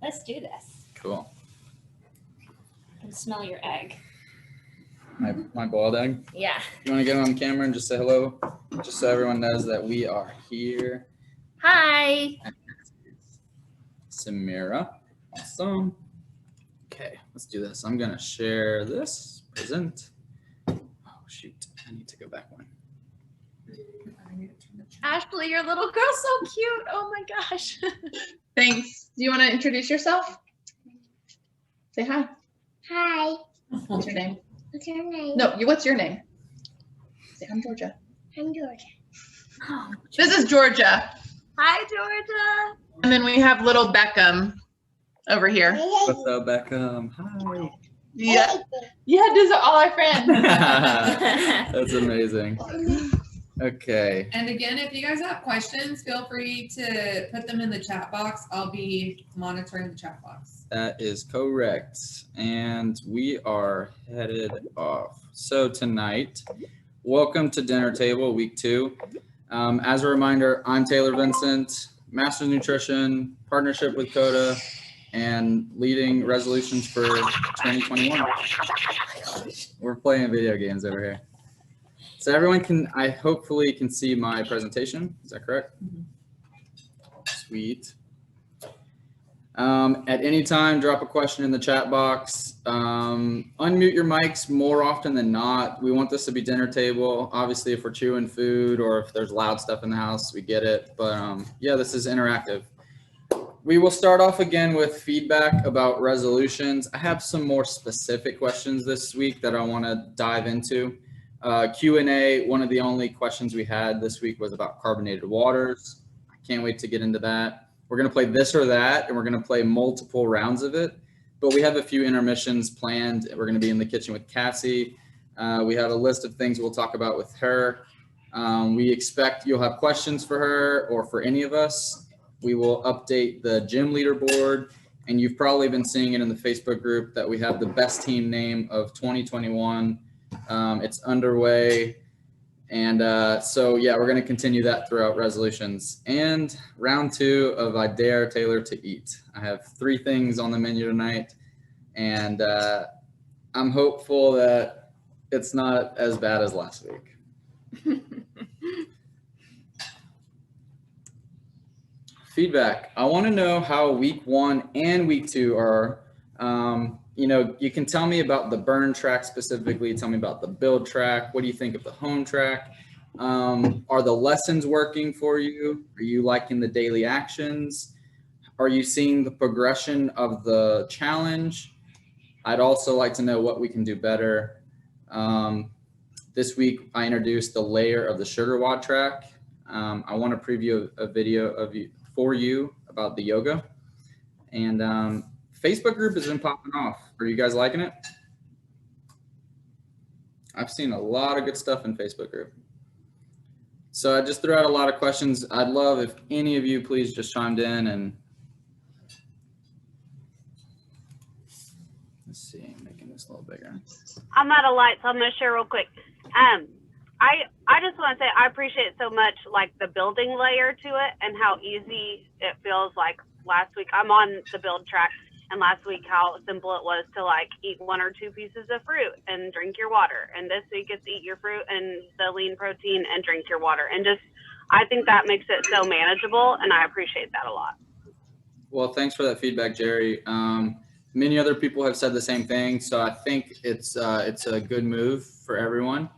Let's do this. Cool. I can smell your egg. My boiled egg? Yeah. You want to get on camera and just say hello? Just so everyone knows that we are here. Hi. Samira. Awesome. Okay, let's do this. I'm going to share this. Present. Oh, shoot. I need to go back one. Ashley, your little girl's so cute. Oh my gosh. Thanks. Do you want to introduce yourself? Say hi. Hi. What's your name? What's your name? No, what's your name? Say, I'm Georgia. I'm Georgia. Oh, This is Georgia. hi, Georgia. And then we have little Beckham over here. What's up, Beckham? Hi. Yeah. Yeah, these are all our friends. That's amazing. Okay. And again, if you guys have questions, feel free to put them in the chat box. I'll be monitoring the chat box. That is correct. And we are headed off. So tonight, welcome to Dinner Table Week 2. As a reminder, I'm Taylor Vincent, Master of Nutrition, partnership with Koda, and leading resolutions for 2021. We're playing video games over here. So everyone hopefully can see my presentation. Is that correct? Sweet. At any time, drop a question in the chat box. Unmute your mics more often than not. We want this to be dinner table. Obviously, if we're chewing food or if there's loud stuff in the house, we get it. But yeah, this is interactive. We will start off again with feedback about resolutions. I have some more specific questions this week that I want to dive into. Q&A, one of the only questions we had this week was about carbonated waters. I can't wait to get into that. We're going to play this or that, and we're going to play multiple rounds of it. But we have a few intermissions planned. We're going to be in the kitchen with Cassie. We have a list of things we'll talk about with her. We expect you'll have questions for her or for any of us. We will update the gym leaderboard, and you've probably been seeing it in the Facebook group that we have the best team name of 2021. It's underway. And so, yeah, we're going to continue that throughout resolutions. And round 2 of I Dare Taylor to Eat. I have 3 things on the menu tonight, and I'm hopeful that it's not as bad as last week. Feedback. I want to know how week 1 and week 2 are. You know, you can tell me about the burn track specifically. Tell me about the build track. What do you think of the home track? Are the lessons working for you? Are you liking the daily actions? Are you seeing the progression of the challenge? I'd also like to know what we can do better. This week, I introduced the layer of the sugar wad track. I want to preview a video for you about the yoga. And Facebook group has been popping off. Are you guys liking it? I've seen a lot of good stuff in Facebook group. So I just threw out a lot of questions. I'd love if any of you please just chimed in and let's see, making this a little bigger. I'm out of light, so I'm gonna share real quick. I just want to say I appreciate so much like the building layer to it and how easy it feels. Like last week, I'm on the build track. And last week, how simple it was to like eat 1 or 2 pieces of fruit and drink your water. And this week, it's eat your fruit and the lean protein and drink your water. And just, I think that makes it so manageable, and I appreciate that a lot. Well, thanks for that feedback, Jerry. Many other people have said the same thing, so I think it's a good move for everyone.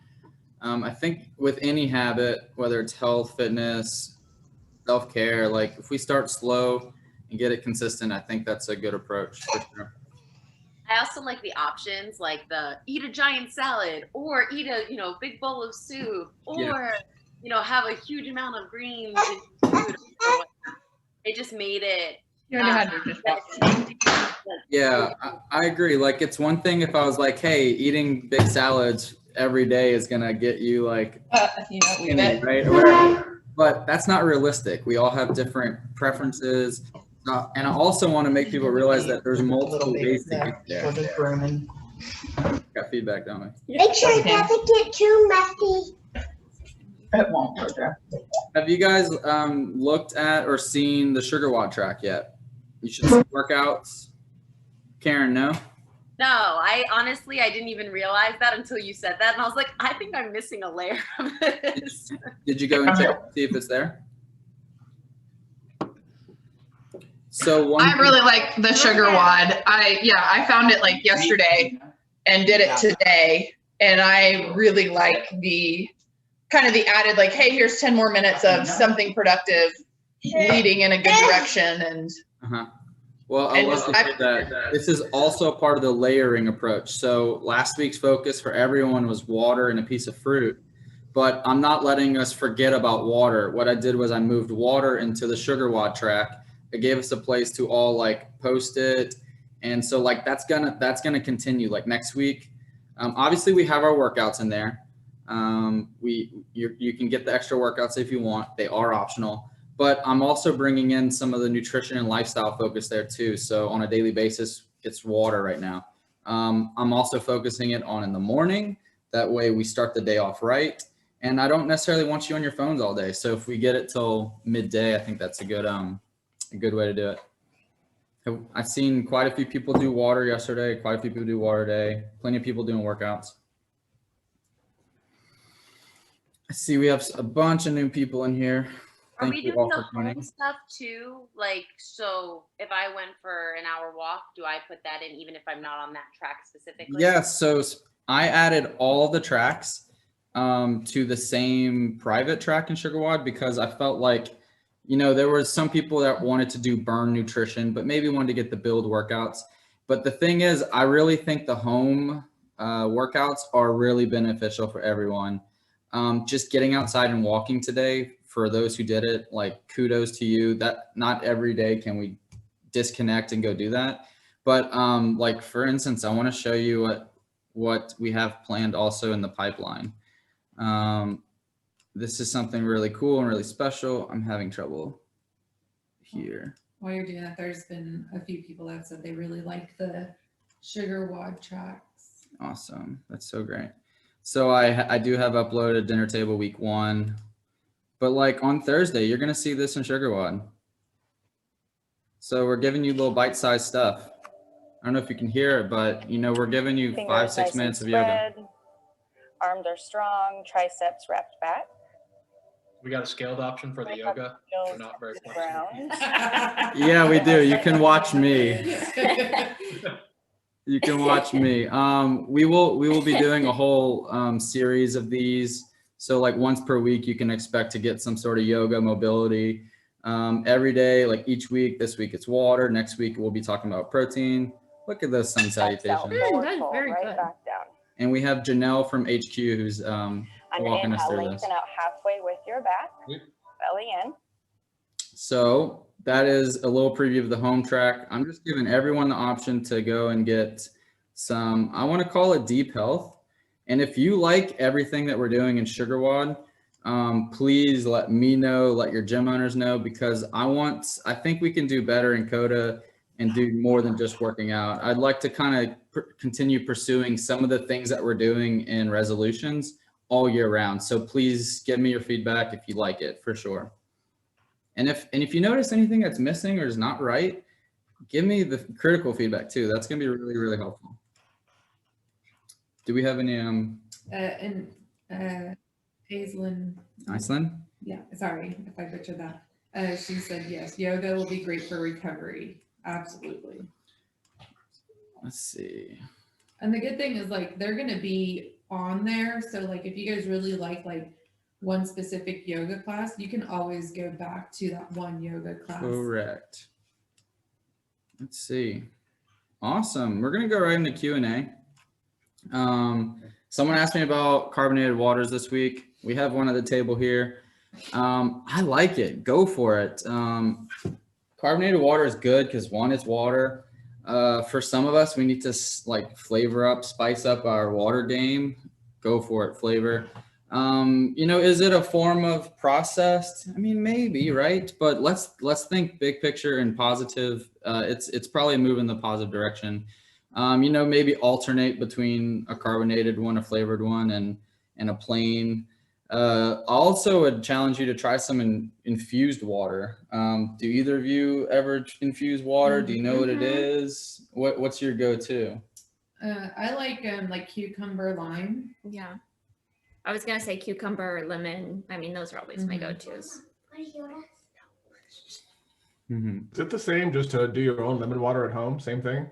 I think with any habit, whether it's health, fitness, self-care, like if we start slow and get it consistent, I think that's a good approach for sure. I also like the options, like the eat a giant salad or eat a big bowl of soup or have a huge amount of greens. And it just made it. Yeah, I agree. Like it's one thing if I was like, hey, eating big salads every day is gonna get you like skinny, right? But that's not realistic. We all have different preferences. And I also want to make people realize that there's multiple ways to get there. Got feedback, don't we? Make sure it doesn't get too messy. It won't. Have you guys looked at or seen the sugar wad track yet? You should see workouts. Karen, no? No, I honestly, I didn't even realize that until you said that. And I was like, I think I'm missing a layer of this. Did you go and check see if it's there? So I really like the sugar wad. I found it like yesterday and did it today. And I really like the kind of the added like, hey, here's 10 more minutes of something productive leading in a good direction. And well, I love to say that this is also part of the layering approach. So last week's focus for everyone was water and a piece of fruit, but I'm not letting us forget about water. What I did was I moved water into the sugar wad track. It gave us a place to all like post it. And so like that's gonna continue like next week. Obviously we have our workouts in there. You can get the extra workouts if you want. They are optional. But I'm also bringing in some of the nutrition and lifestyle focus there too. So on a daily basis, it's water right now. I'm also focusing it on in the morning. That way we start the day off right. And I don't necessarily want you on your phones all day. So if we get it till midday, I think that's a good way to do it. I've seen quite a few people do water yesterday, quite a few people do water today, plenty of people doing workouts. I see we have a bunch of new people in here. Are we doing the home stuff too? Like, so if I went for an hour walk, do I put that in even if I'm not on that track specifically? Yeah, so I added all the tracks to the same private track in Sugar Wad because I felt like, you know, there were some people that wanted to do burn nutrition, but maybe wanted to get the build workouts. But the thing is, I really think the home workouts are really beneficial for everyone. Just getting outside and walking today, for those who did it, like kudos to you. That not every day can we disconnect and go do that. But like for instance, I want to show you what we have planned also in the pipeline. This is something really cool and really special. I'm having trouble here. While you're doing that, there's been a few people that have said they really like the sugar wad tracks. Awesome. That's so great. So I do have uploaded Dinner Table week 1. But like on Thursday, you're going to see this in Sugar Wad. So we're giving you little bite-sized stuff. I don't know if you can hear it, but you know, we're giving you 5-6 minutes of yoga. Arms are strong, triceps wrapped back. We got a scaled option for the yoga. We're not very flexible. Yeah, we do. You can watch me. You can watch me. We will be doing a whole series of these. So like once per week, you can expect to get some sort of yoga mobility every day, like each week. This week it's water. Next week we'll be talking about protein. Look at those sun salutations. Very good. Back down. And we have Janelle from HQ who's walking us through this. Lengthen out halfway with your back, belly in. So that is a little preview of the home track. I'm just giving everyone the option to go and get some, I want to call it deep health. And if you like everything that we're doing in Sugar Wad, please let me know, let your gym owners know, because I think we can do better in Koda and do more than just working out. I'd like to kind of continue pursuing some of the things that we're doing in resolutions all year round. So please give me your feedback if you like it, for sure. And if you notice anything that's missing or is not right, give me the critical feedback too. That's gonna be really, really helpful. Do we have any Aislinn. Iceland? Yeah, sorry if I butchered that. She said yes, yoga will be great for recovery. Absolutely. Let's see. And the good thing is like they're gonna be on there. So like if you guys really like one specific yoga class, you can always go back to that one yoga class. Correct. Let's see. Awesome. We're gonna go right into Q&A. Someone asked me about carbonated waters this week. We have one at the table here. I like it. Go for it. Carbonated water is good because one, it's water. For some of us, we need to like flavor up, spice up our water game. Go for it, flavor. You know, is it a form of processed? I mean, maybe, right? But let's think big picture and positive. It's probably a move in the positive direction. You know, maybe alternate between a carbonated one, a flavored one, and a plain. Also would challenge you to try some infused water. Do either of you ever infuse water? Do you know what it is? What's your go-to? I like cucumber lime. Yeah. I was gonna say cucumber or lemon. I mean, those are always my go-tos. Mm-hmm. Is it the same just to do your own lemon water at home? Same thing?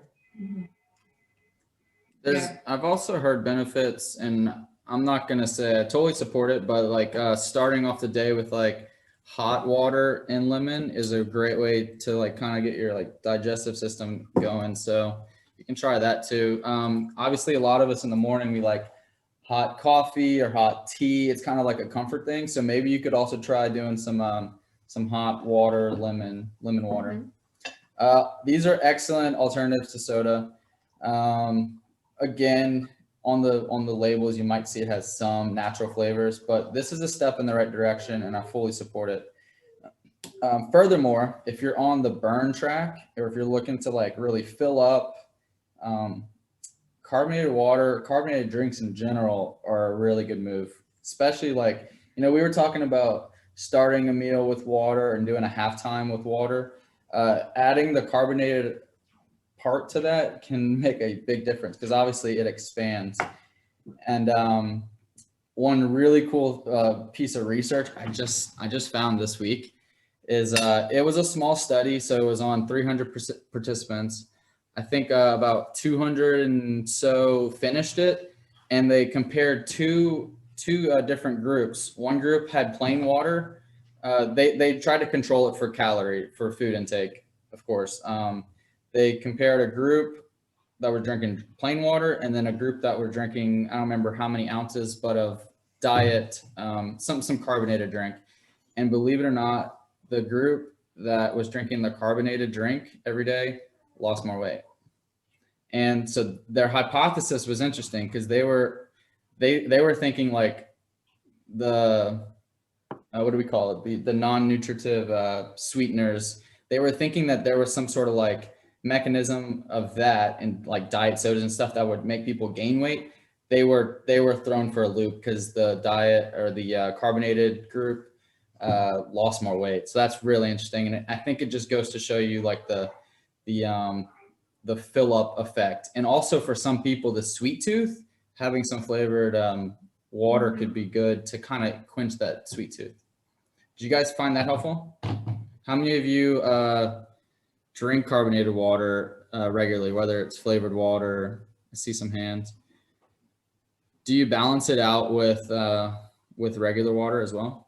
I've also heard benefits, and I'm not gonna say I totally support it, but like starting off the day with like hot water and lemon is a great way to like kind of get your like digestive system going. So you can try that too. Obviously, a lot of us in the morning we like hot coffee or hot tea. It's kind of like a comfort thing. So maybe you could also try doing some hot water, lemon water. These are excellent alternatives to soda. Again, on the labels, you might see it has some natural flavors, but this is a step in the right direction, and I fully support it. Furthermore, if you're on the burn track, or if you're looking to like really fill up, carbonated water, carbonated drinks in general are a really good move. Especially like, we were talking about starting a meal with water and doing a halftime with water. Adding the carbonated part to that can make a big difference because obviously it expands. And one really cool piece of research I just found this week is it was a small study, so it was on 300 participants. I think about 200 and so finished it, and they compared two different groups. One group had plain water. They tried to control it for food intake, of course. They compared a group that were drinking plain water and then a group that were drinking, I don't remember how many ounces, but of diet, some carbonated drink. And believe it or not, the group that was drinking the carbonated drink every day lost more weight. And so their hypothesis was interesting because they were thinking like the what do we call it? The non-nutritive sweeteners. They were thinking that there was some sort of like mechanism of that in like diet sodas and stuff that would make people gain weight. They were thrown for a loop because the diet or the carbonated group lost more weight. So that's really interesting, and I think it just goes to show you like the fill up effect. And also for some people, the sweet tooth, having some flavored water could be good to kind of quench that sweet tooth. Did you guys find that helpful? How many of you drink carbonated water regularly, whether it's flavored water? I see some hands. Do you balance it out with regular water as well?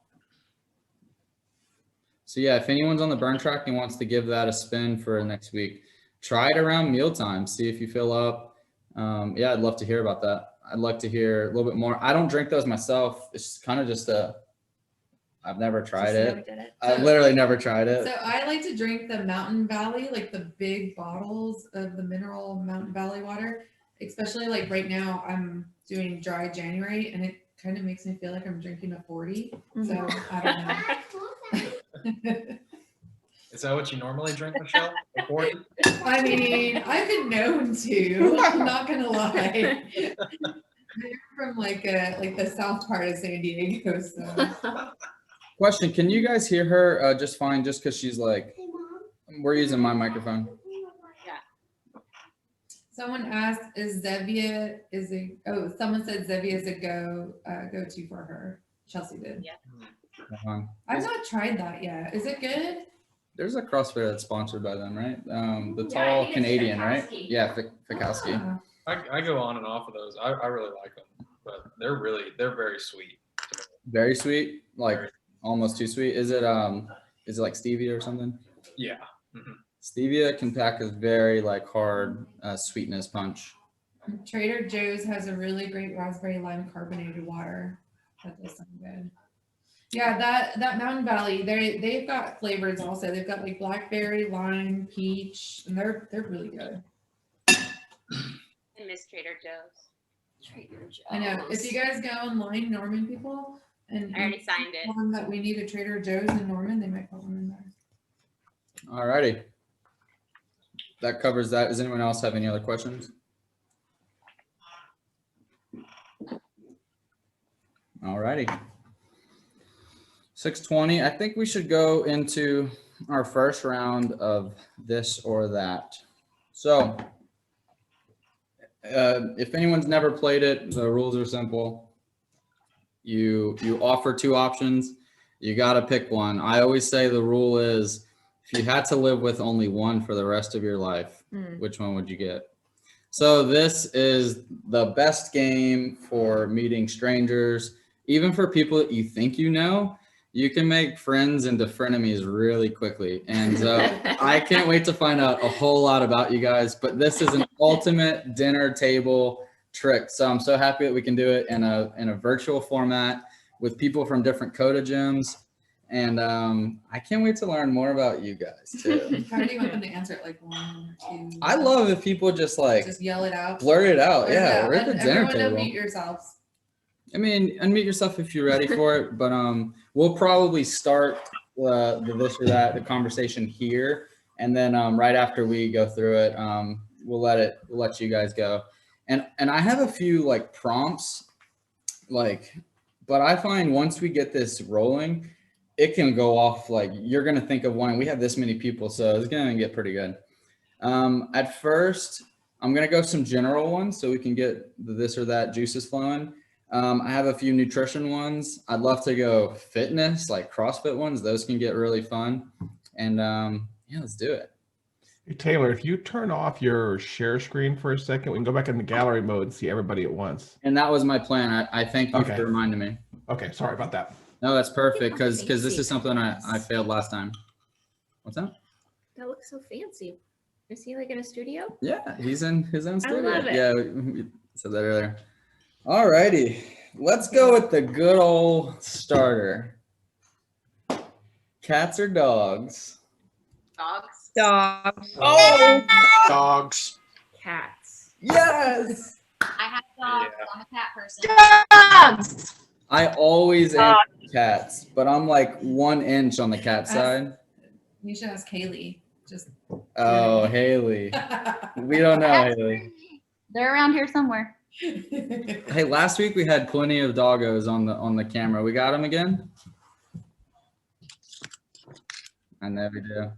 So yeah, if anyone's on the burn track and wants to give that a spin for next week, try it around mealtime. See if you fill up. Yeah, I'd love to hear about that. I'd like to hear a little bit more. I don't drink those myself. It's kind of just I've never tried it. I've literally never tried it. So I like to drink the Mountain Valley, like the big bottles of the mineral Mountain Valley water, especially like right now I'm doing dry January and it kind of makes me feel like I'm drinking a 40. So I don't know. Is that what you normally drink, Michelle? A 40? I mean, I've been known to. I'm not gonna lie. They're from like the south part of San Diego. So. Question: can you guys hear her just fine? Just because she's like, we're using my microphone. Yeah. Someone asked, someone said Zevia is a go-to for her. Chelsea did. Yeah. I've not tried that yet. Is it good? There's a CrossFit that's sponsored by them, right? The tall Canadian, right? Yeah, Fikowski. I go on and off of those. I really like them, but they're very sweet. Very sweet, like almost too sweet. Is it like stevia or something? Yeah. Mm-hmm. Stevia can pack a very like hard sweetness punch. Trader Joe's has a really great raspberry lime carbonated water. That does sound good. Yeah, that Mountain Valley, they've got flavors also. They've got like blackberry, lime, peach, and they're really good. I miss Trader Joe's. Trader Joe's. I know. If you guys go online, Norman people, and I already signed it. tell them that we need a Trader Joe's in Norman, they might put one in there. All righty. That covers that. Does anyone else have any other questions? All righty. 6:20. I think we should go into our first round of this or that. So, if anyone's never played it, the rules are simple. You offer 2 options. You got to pick one. I always say the rule is if you had to live with only one for the rest of your life, which one would you get? So this is the best game for meeting strangers, even for people that you think you know. You can make friends into frenemies really quickly. And I can't wait to find out a whole lot about you guys, but this is an ultimate dinner table trick. So I'm so happy that we can do it in a virtual format with people from different Koda gyms. And I can't wait to learn more about you guys too. How do you want them to answer it? Like 1 or 2? I love if people just yell it out. blurt it out. Blurt it Yeah, out. we're at the Let dinner everyone table. unmute yourselves. I mean, unmute yourself if you're ready for it, but we'll probably start the this or that, the conversation here, and then right after we go through it, we'll let you guys go. And I have a few like prompts, but I find once we get this rolling, it can go off like you're gonna think of one. We have this many people, so it's gonna get pretty good. At first, I'm gonna go some general ones so we can get the this or that juices flowing. I have a few nutrition ones. I'd love to go fitness, like CrossFit ones. Those can get really fun. And yeah, let's do it. Hey, Taylor, if you turn off your share screen for a second, we can go back in the gallery mode and see everybody at once. And that was my plan. I thank you for reminding me. Okay, sorry about that. No, that's perfect because this is something I failed last time. What's that? That looks so fancy. Is he like in a studio? Yeah, he's in his own studio. I love it. Yeah, we said that earlier. All righty, let's go with the good old starter. Cats or dogs? Dogs. Dogs. Oh, Dogs. Cats. yes. I have dogs. Yeah. I'm a cat person. Dogs. I always answer cats, but I'm like 1 inch on the cat side. You should ask Kaylee. Just. Oh, Haley. We don't know, Haley. They're around here somewhere. Hey, last week we had plenty of doggos on the camera. We got them again? I know we do.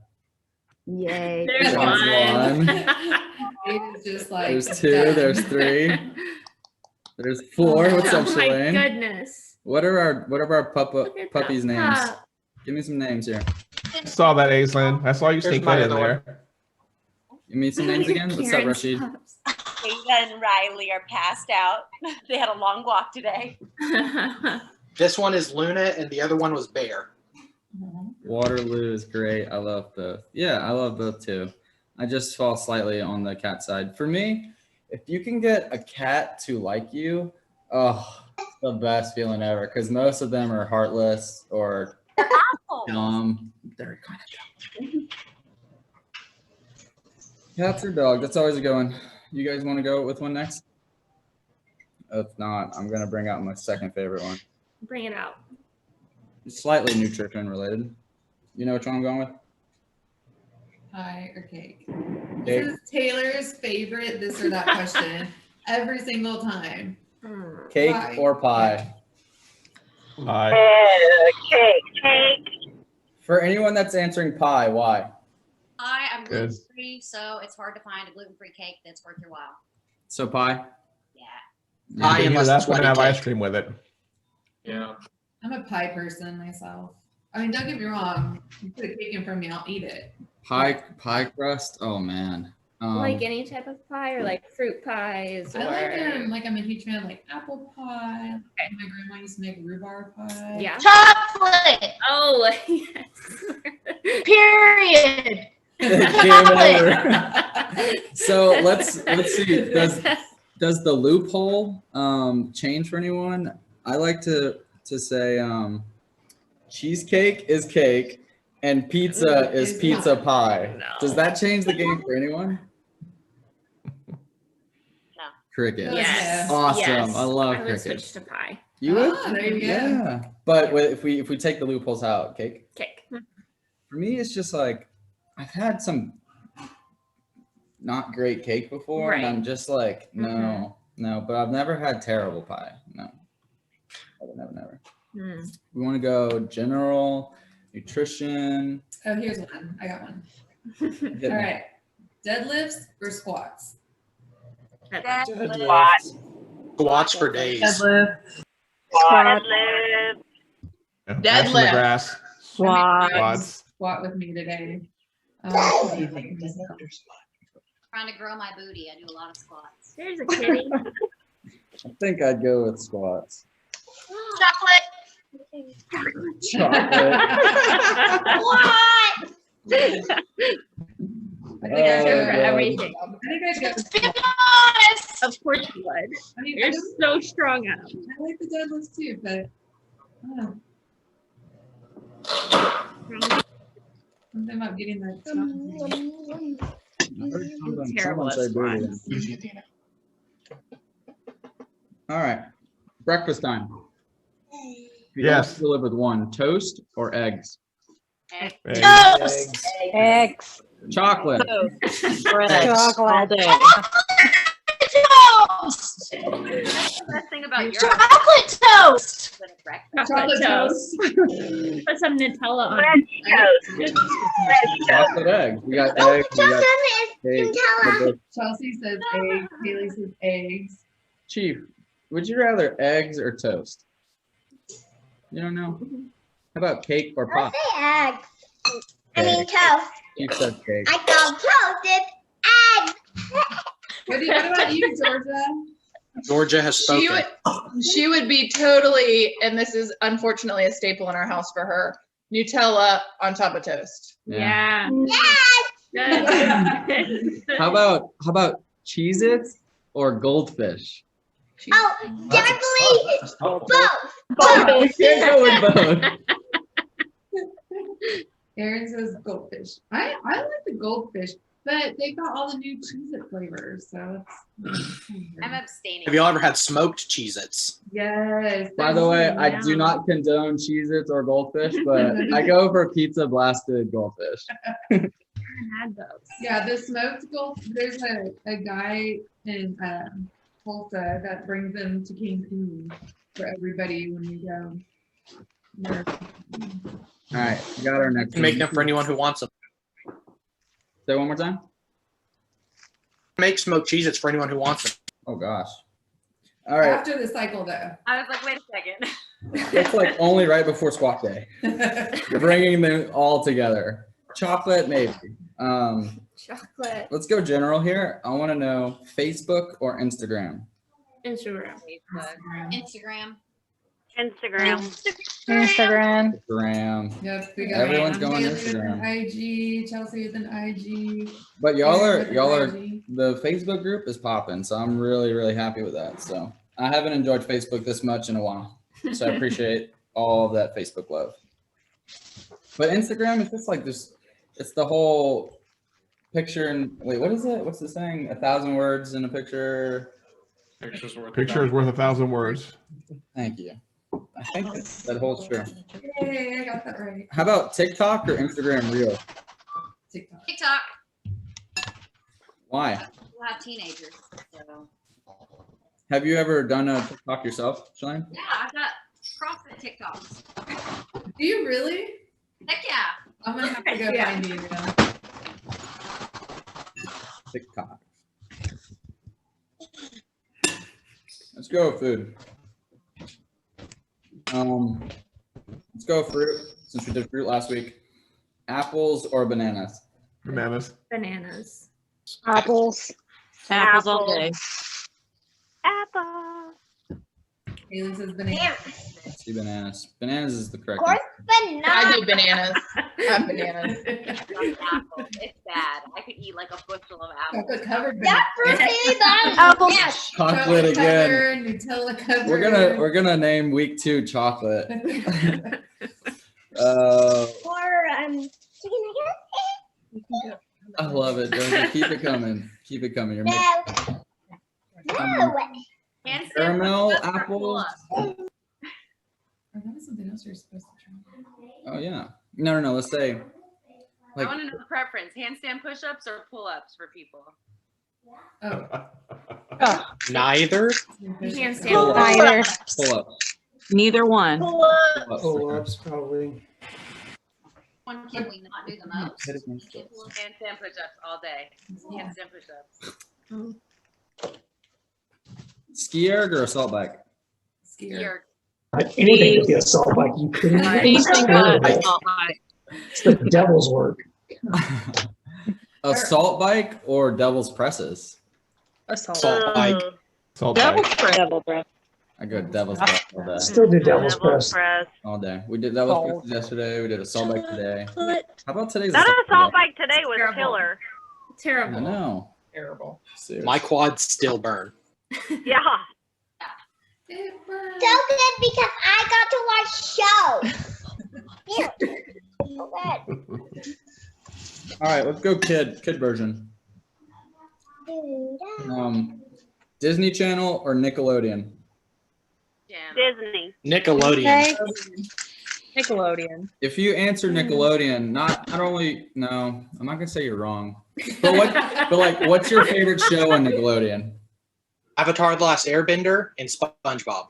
Yay. There's one. It's just like There's 2, done. there's 3, there's 4. What's up, Oh my Shalane? goodness. What are our Look at puppies' that names? pup. Give me some names here. I saw that, Aislinn. I saw you Here's sneak my that in other one. there. Give me some names again. What's up, Karen's Rashid? pups. Kayla and Riley are passed out. They had a long walk today. This one is Luna, and the other one was Bear. Waterloo is great. I love both. Yeah, I love both too. I just fall slightly on the cat side. For me, if you can get a cat to like you, oh, it's the best feeling ever. Because most of them are heartless or dumb. They're kind of dumb. Cats or dogs? That's always a good one. You guys want to go with one next? If not, I'm gonna bring out my second favorite one. Bring it out. Slightly nutrition related. You know which one I'm going with? Pie or cake? Cake. This is Taylor's favorite this or that question every single time. Cake Pie. or pie? Hi. Cake. For anyone that's answering pie, why? I'm Good. gluten free, so it's hard to find a gluten free cake that's worth your while. So pie? Yeah. Pie Either unless that it's one white have cake. ice cream with it. Yeah. I'm a pie person myself. I mean, don't get me wrong. You put a cake in front of me, I'll eat it. Pie crust? Oh man. Like any type of pie or like fruit pies? I or... like them. Like I'm a huge fan of like apple pie. My grandma used to make rhubarb pie. Yeah. Chocolate. Oh, yes. Period. So let's see. Does the loophole change for anyone? I like to say cheesecake is cake and pizza is pizza pie. No. Does that change the game for anyone? No. Cricket. Yes. Awesome. Yes. I love I would cricket. switch to pie. You would? Ah, there you go. Yeah. But if we take the loopholes out, cake. Cake. For me, it's just like I've had some not great cake before, and I'm just like, no. But I've never had terrible pie. No, never. Hmm. We want to go general, nutrition. Oh, here's one. I got one. Hit All me. right. Deadlifts or squats? Deadlifts. Squats for days. Deadlift. Deadlift. Pass in the Deadlift. grass. Squats. Squat with me today. Trying to grow my booty. I do a lot of squats. There's a kitty. I think I'd go with squats. Chocolate. Chocolate. What? I think I'd go for everything. I think I'd go squats. Of course you would. I mean, You're so strong up. I like the deadlifts too, but I don't know. Something about getting that stuff. Terrible at squats. All right. Breakfast time. You Yes. have to live with one, toast or eggs? Eggs. Eggs. Chocolate. Chocolate. Toast. The best thing about your Chocolate toast. Chocolate toast. Put some Nutella on. Chocolate eggs. We got eggs. We got eggs. Chelsea says eggs. Haley says eggs. Chief, would you rather eggs or toast? You don't know? How about cake or I'll pop? say eggs. I mean toast. Chief said cake. I call toasted eggs. What about you, Georgia? Georgia has spoken. She would be totally, and this is unfortunately a staple in our house for her, Nutella on top of toast. Yeah. Yes. Good. How about Cheez-Its or goldfish? Oh, definitely both. We can't go with both. Aaron says goldfish. I like the goldfish, but they've got all the new Cheez-It flavors, so it's. I'm abstaining. Have you all ever had smoked Cheez-Its? Yes. By the way, I Yeah. do not condone Cheez-Its or goldfish, but I go for pizza blasted goldfish. I had those. Yeah, the smoked gold. There's a guy in Tulsa that brings them to Cancun for everybody when we go. All right, we got our next Make one. them for anyone who wants them. Say one more time. Make smoked Cheez-Its for anyone who wants them. Oh gosh. All right, After the cycle, though. I was like, wait a second. it's like only right before squat day. Bringing them all together. Chocolate, maybe. Chocolate. Let's go general here. I want to know Facebook or Instagram. Instagram. Instagram. Instagram. Instagram. Instagram. Yep, we got Everyone's going Haley with an Instagram. IG, Chelsea with an IG. But y'all are Aaron with an IG. the Facebook group is popping, so I'm really happy with that. So I haven't enjoyed Facebook this much in a while, so I appreciate all of that Facebook love. But Instagram is just like this. It's the whole picture and wait, what is it? What's the saying? 1,000 words in a picture. Picture is worth 1,000 words. Thank you. I think that holds true. Yay, I got that right. How about TikTok or Instagram Reel? TikTok. TikTok. Why? We'll have teenagers. So. Have you ever done a TikTok yourself, Shalane? Yeah, I've got CrossFit TikToks. Do you really? Heck yeah. I'm gonna have to go Yeah. find you now. TikTok. Let's go with food. Let's go fruit since we did fruit last week. Apples or bananas? Bananas. Bananas. Apples. Apples all day. Apple. Haley says banana. Let's do bananas. Bananas is the correct Of course, answer. banana. I do bananas. I'm bananas. Apples. It's bad. I could eat like a bushel of apples. Chocolate covered banana. That fruity bun. Apples. Yes. Chocolate again. Covered, Nutella covered. We're gonna name week 2 chocolate. Or chicken nuggets. I love it, Josie. Keep it coming. Keep it coming. You're No. No. Handstand caramel push-ups or apples. pull-ups? Oh, that was something else you're supposed to try. Oh yeah. No. Let's say I like want to know the preference. Handstand push-ups or pull-ups for people? Oh, Neither. You can't stand pull-ups. Neither. Pull up. Neither one. Pull-ups, probably. One can we not do the most? Handstand push-ups all day. Handstand push-ups. Ski erg or assault bike? Skier. Anything with the assault bike, you kidding me? Anything but assault bike. It's the devil's work. Assault bike or devil's presses? Assault bike. Assault Devil's bike. press. I go devil's press all day. Still do devil's press. All day. We did devil's press yesterday. We did assault bike today. How about today's That assault assault bike? bike today was Terrible. killer. Terrible. I know. Terrible. Seriously. My quads still burn. Yeah. It burns. So good because I got to watch shows. Yeah. So good. All right, let's go kid version. Disney Channel or Nickelodeon? Disney. Nickelodeon. Nickelodeon. If you answer Nickelodeon, not only no, I'm not gonna say you're wrong. But what's your favorite show on Nickelodeon? Avatar: The Last Airbender and SpongeBob.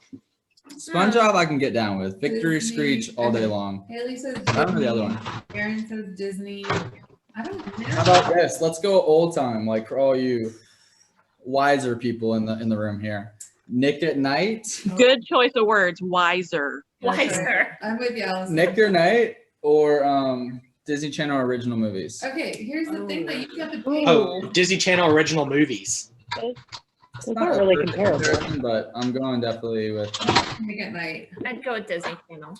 SpongeBob I can get down with. Victory Screech all day long. Haley says I don't know the other Disney. one. Aaron says Disney. I don't know. How about this? Let's go old time, like for all you wiser people in the room here. Nick at Night. Good choice of words. Wiser. Wiser. I'm with you, Allison. Nick at Night or Disney Channel original movies. Okay, here's the thing that you have to pick. Oh, Disney Channel original movies. It's not really comparable, but I'm going definitely with Nick at Night. I'd go with Disney Channel.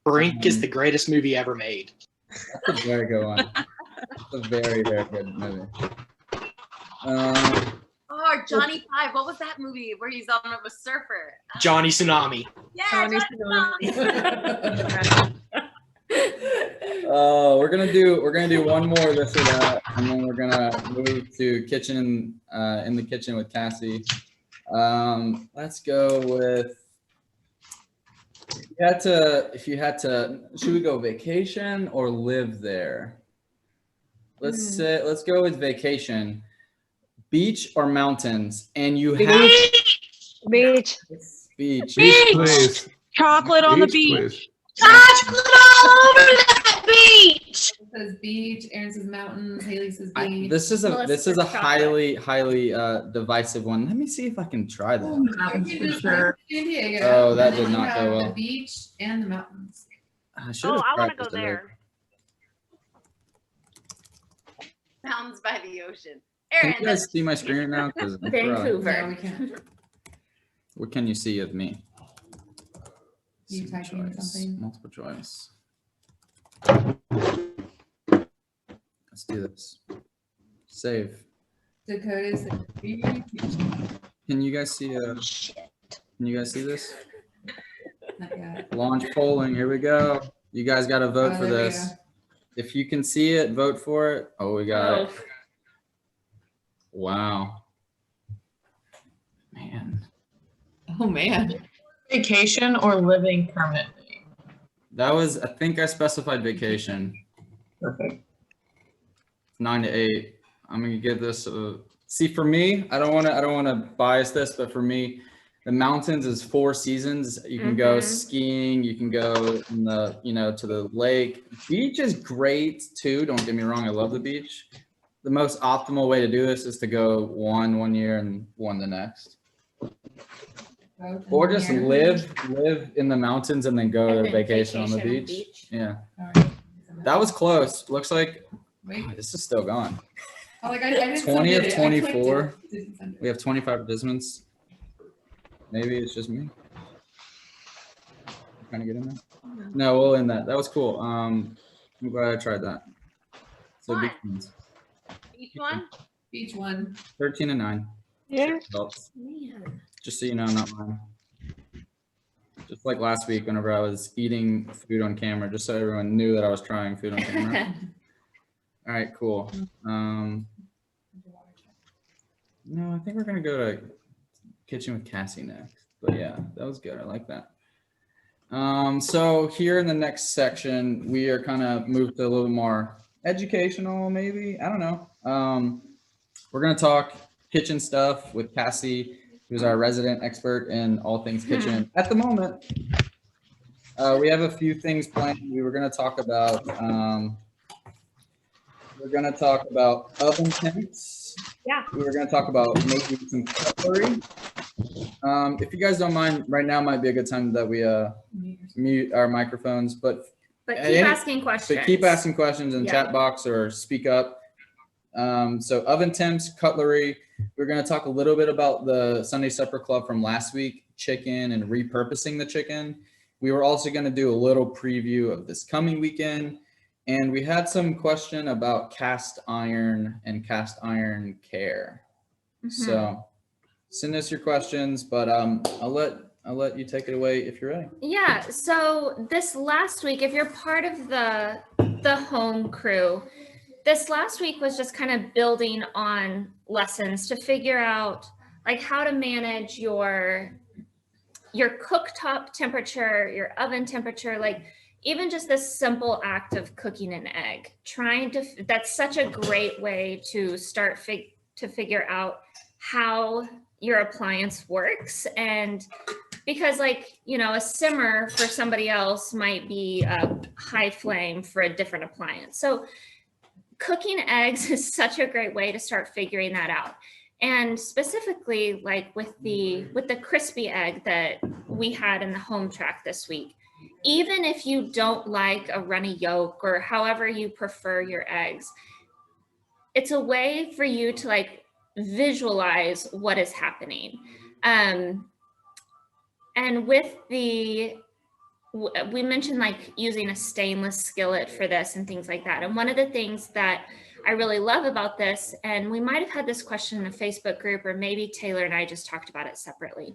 Brink is the greatest movie ever made. That's a very good one. That's a very, very good movie. Oh, Johnny Five. What was that movie where he's on a surfer? Johnny Tsunami. Yeah, Johnny Tsunami. We're gonna do one more of this or that, and then we're gonna move to kitchen in the kitchen with Cassie. Let's go with if you had to should we go vacation or live there? Let's go with vacation. Beach or mountains? And you have Beach. beach. Beach, please. Chocolate on the beach. Please. Chocolate all over that beach. It says beach. Aaron says mountains. Haley says beach. This is Melissa a says highly divisive one. Let me see if I can try that. You can just San Diego. Oh, that and then did not you go have well. The beach and the mountains. I should Oh, have I want to go practiced it. there. Mountains by the ocean. Can Aaron, you guys see my screen now? 'Cause I'm Vancouver. No, we can't. What can you see of me? You Single typing choice, something? multiple choice. Let's do this. Save. Dakota says beach. Can you guys see? Can you guys see this? Not yet. Launch polling. Here we go. You guys got to vote Oh, for there we this. go. If you can see it, vote for it. Oh, we got it. Oh, Wow. Man, Oh man. Vacation or living permanently? that was. I think I specified vacation. Perfect. 9 to 8. I'm gonna give this a see. For me, I don't want to bias this, but for me, the mountains is 4 seasons. You can go skiing. You can go in the to the lake. Beach is great too. Don't get me wrong. I love the beach. The most optimal way to do this is to go one year and one the next, or just live in the mountains and then go And to then vacation on the vacation on beach. Yeah, All right. that was close. Looks like Wait. oh, this is still gone. Oh, like I didn't 20 send of it. I clicked 24. it. Didn't send it. We have 25 participants. Maybe it's just me. Trying to get in there. No, we'll end that. That was cool. I'm glad I tried that. So Fun. beach ones. each one. Beach one. 13 and 9. Yeah. Helps. man. Just so you know, not mine. Just like last week, whenever I was eating food on camera, just so everyone knew that I was trying food on camera. All right, cool. No, I think we're gonna go to kitchen with Cassie next. But yeah, that was good. I like that. So here in the next section, we are kind of moved to a little more educational, maybe. I don't know. We're gonna talk kitchen stuff with Cassie. who's our resident expert in all things kitchen at the moment. We have a few things planned. We were going to talk about oven temps. Yeah. We were going to talk about making some cutlery. If you guys don't mind, right now might be a good time that we mute our microphones, but keep asking questions. But keep asking questions in the Yeah. chat box or speak up. So oven temps, cutlery. We're going to talk a little bit about the Sunday Supper Club from last week, chicken and repurposing the chicken. We were also going to do a little preview of this coming weekend. And we had some question about cast iron and cast iron care. So send us your questions, but I'll let you take it away if you're ready. Yeah, so this last week, if you're part of the home crew, this last week was just kind of building on lessons to figure out like how to manage your cooktop temperature, your oven temperature, like even just this simple act of cooking an egg. That's such a great way to start to figure out how your appliance works. And because like, you know, a simmer for somebody else might be a high flame for a different appliance. So cooking eggs is such a great way to start figuring that out. And specifically like with the crispy egg that we had in the home track this week, even if you don't like a runny yolk or however you prefer your eggs, it's a way for you to like visualize what is happening. And with we mentioned like using a stainless skillet for this and things like that. And one of the things that I really love about this, and we might have had this question in a Facebook group, or maybe Taylor and I just talked about it separately.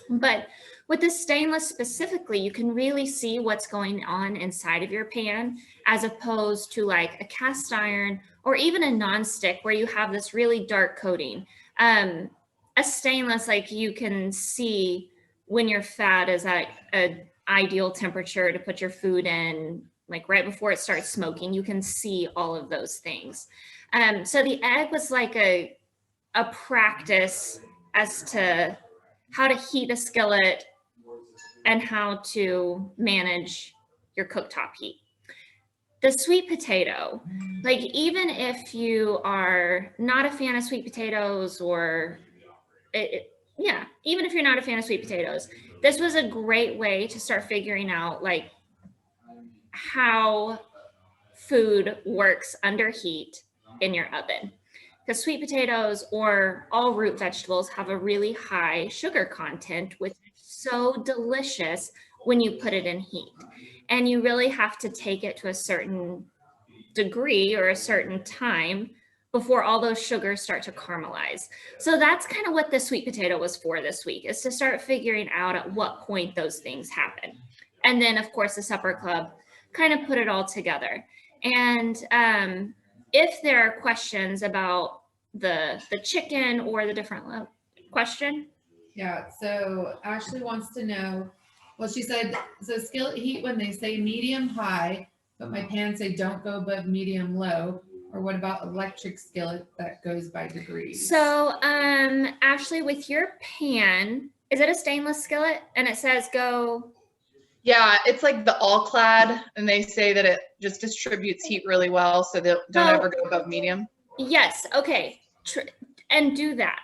But with the stainless specifically, you can really see what's going on inside of your pan, as opposed to like a cast iron or even a nonstick where you have this really dark coating. A stainless, like you can see when your fat is at an ideal temperature to put your food in, like right before it starts smoking, you can see all of those things. So the egg was like a practice as to how to heat a skillet and how to manage your cooktop heat. The sweet potato, like even if you are not a fan of sweet potatoes or even if you're not a fan of sweet potatoes, this was a great way to start figuring out like how food works under heat in your oven. Because sweet potatoes or all root vegetables have a really high sugar content, which is so delicious when you put it in heat. And you really have to take it to a certain degree or a certain time before all those sugars start to caramelize. So that's kind of what the sweet potato was for this week, is to start figuring out at what point those things happen. And then of course the supper club kind of put it all together. And if there are questions about the chicken or the different question. Yeah, so Ashley wants to know, well, she said, so skillet heat when they say medium high, but my pan say don't go above medium low, or what about electric skillet that goes by degrees? So Ashley, with your pan, is it a stainless skillet? And it says go. Yeah, it's like the all clad, and they say that it just distributes heat really well, so they don't ever go above medium. Yes, okay, and do that.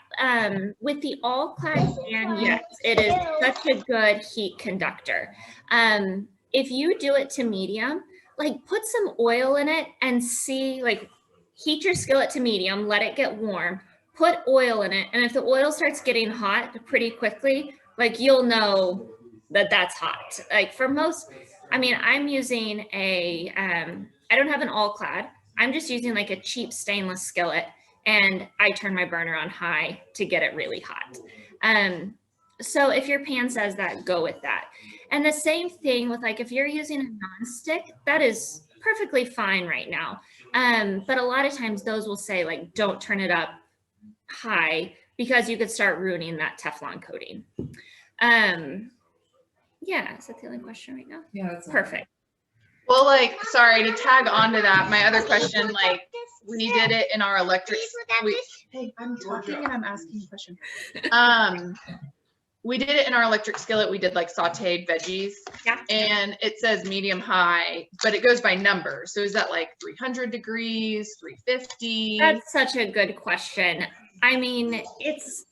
With the all clad pan, yes, it is such a good heat conductor. If you do it to medium, like put some oil in it and see, like heat your skillet to medium, let it get warm, put oil in it, and if the oil starts getting hot pretty quickly, like you'll know that that's hot. Like for most, I mean, I'm using I don't have an all clad. I'm just using like a cheap stainless skillet, and I turn my burner on high to get it really hot. So if your pan says that, go with that. And the same thing with like, if you're using a nonstick, that is perfectly fine right now. But a lot of times those will say like, don't turn it up high because you could start ruining that Teflon coating. Yeah, is that the only question right now? Yeah, that's perfect. Well, like, sorry, to tag onto that, my other question, like, we did it in our electric, Hey, I'm talking and I'm asking a question. We did it in our electric skillet. We did like sauteed veggies. Yeah. And it says medium high, but it goes by number. So is that like 300 degrees, 350? That's such a good question. I mean, it's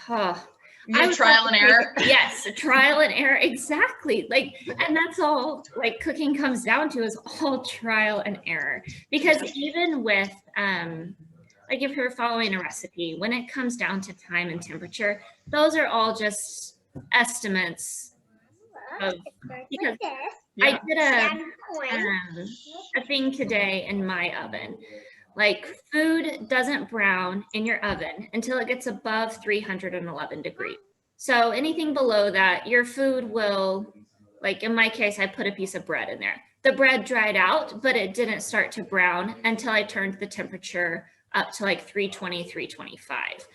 trial and error. Yes, trial and error, exactly. Like, and that's all like cooking comes down to, is all trial and error. Because even with like if you're following a recipe, when it comes down to time and temperature, those are all just estimates of, because I did a thing today in my oven. Like, food doesn't brown in your oven until it gets above 311 degrees. So anything below that, your food will, like in my case, I put a piece of bread in there. The bread dried out, but it didn't start to brown until I turned the temperature up to like 320, 325.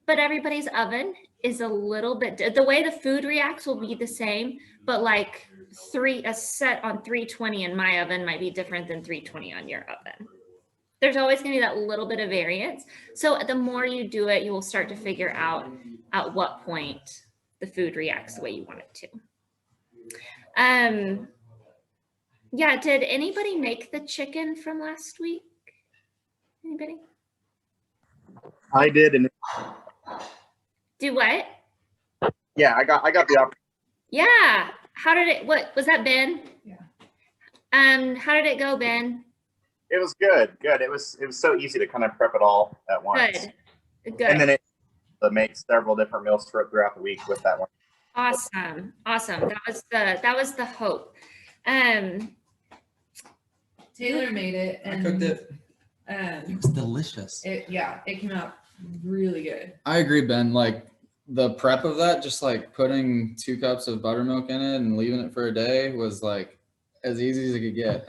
But everybody's oven is a little bit, the way the food reacts will be the same, but like a set on 320 in my oven might be different than 320 on your oven. There's always going to be that little bit of variance. So the more you do it, you will start to figure out at what point the food reacts the way you want it to. Yeah, did anybody make the chicken from last week? Anybody? I did, and Do what? yeah, I got the opportunity. Yeah. How did it, what was that, Ben? Yeah. How did it go, Ben? It was good. It was so easy to kind of prep it all at once. Good. And then it make several different meals throughout the week with that one. Awesome. That was the hope. Taylor made it, and I cooked it. It was delicious. It came out really good. I agree, Ben. Like, the prep of that, just like putting 2 cups of buttermilk in it and leaving it for a day, was like as easy as it could get.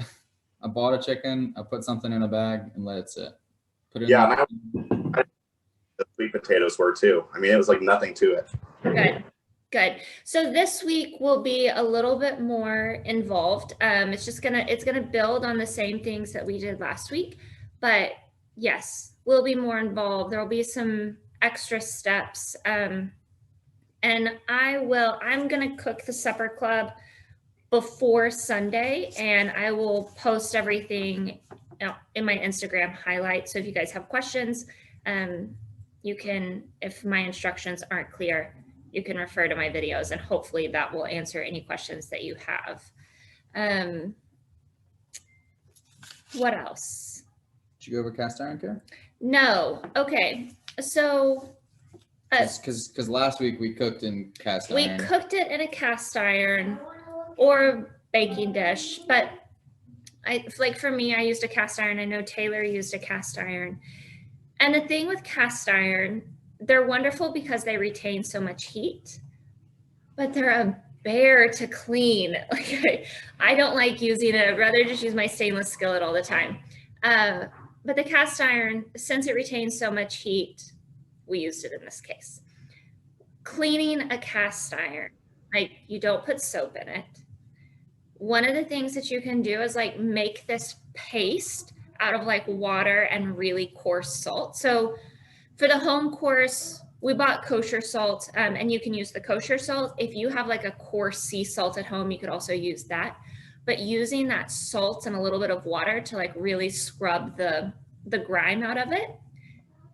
I bought a chicken, I put something in a bag and let it sit. Put it in the sweet potatoes were too. I mean, it was like nothing to it. Good. So this week will be a little bit more involved. It's gonna build on the same things that we did last week, but yes, we'll be more involved. There'll be some extra steps. And I'm gonna cook the supper club before Sunday, and I will post everything in my Instagram highlights. So if you guys have questions, you can, if my instructions aren't clear, you can refer to my videos, and hopefully that will answer any questions that you have. What else? Did you go over cast iron care? No. Okay. So because last week we cooked in cast iron. We cooked it in a cast iron or baking dish, but for me, I used a cast iron. I know Taylor used a cast iron. And the thing with cast iron, they're wonderful because they retain so much heat, but they're a bear to clean. Like, I don't like using it. I'd rather just use my stainless skillet all the time. But the cast iron, since it retains so much heat, we used it in this case. Cleaning a cast iron, like, you don't put soap in it. One of the things that you can do is like make this paste out of like water and really coarse salt. So for the home course, we bought kosher salt, and you can use the kosher salt. If you have like a coarse sea salt at home, you could also use that. But using that salt and a little bit of water to like really scrub the grime out of it.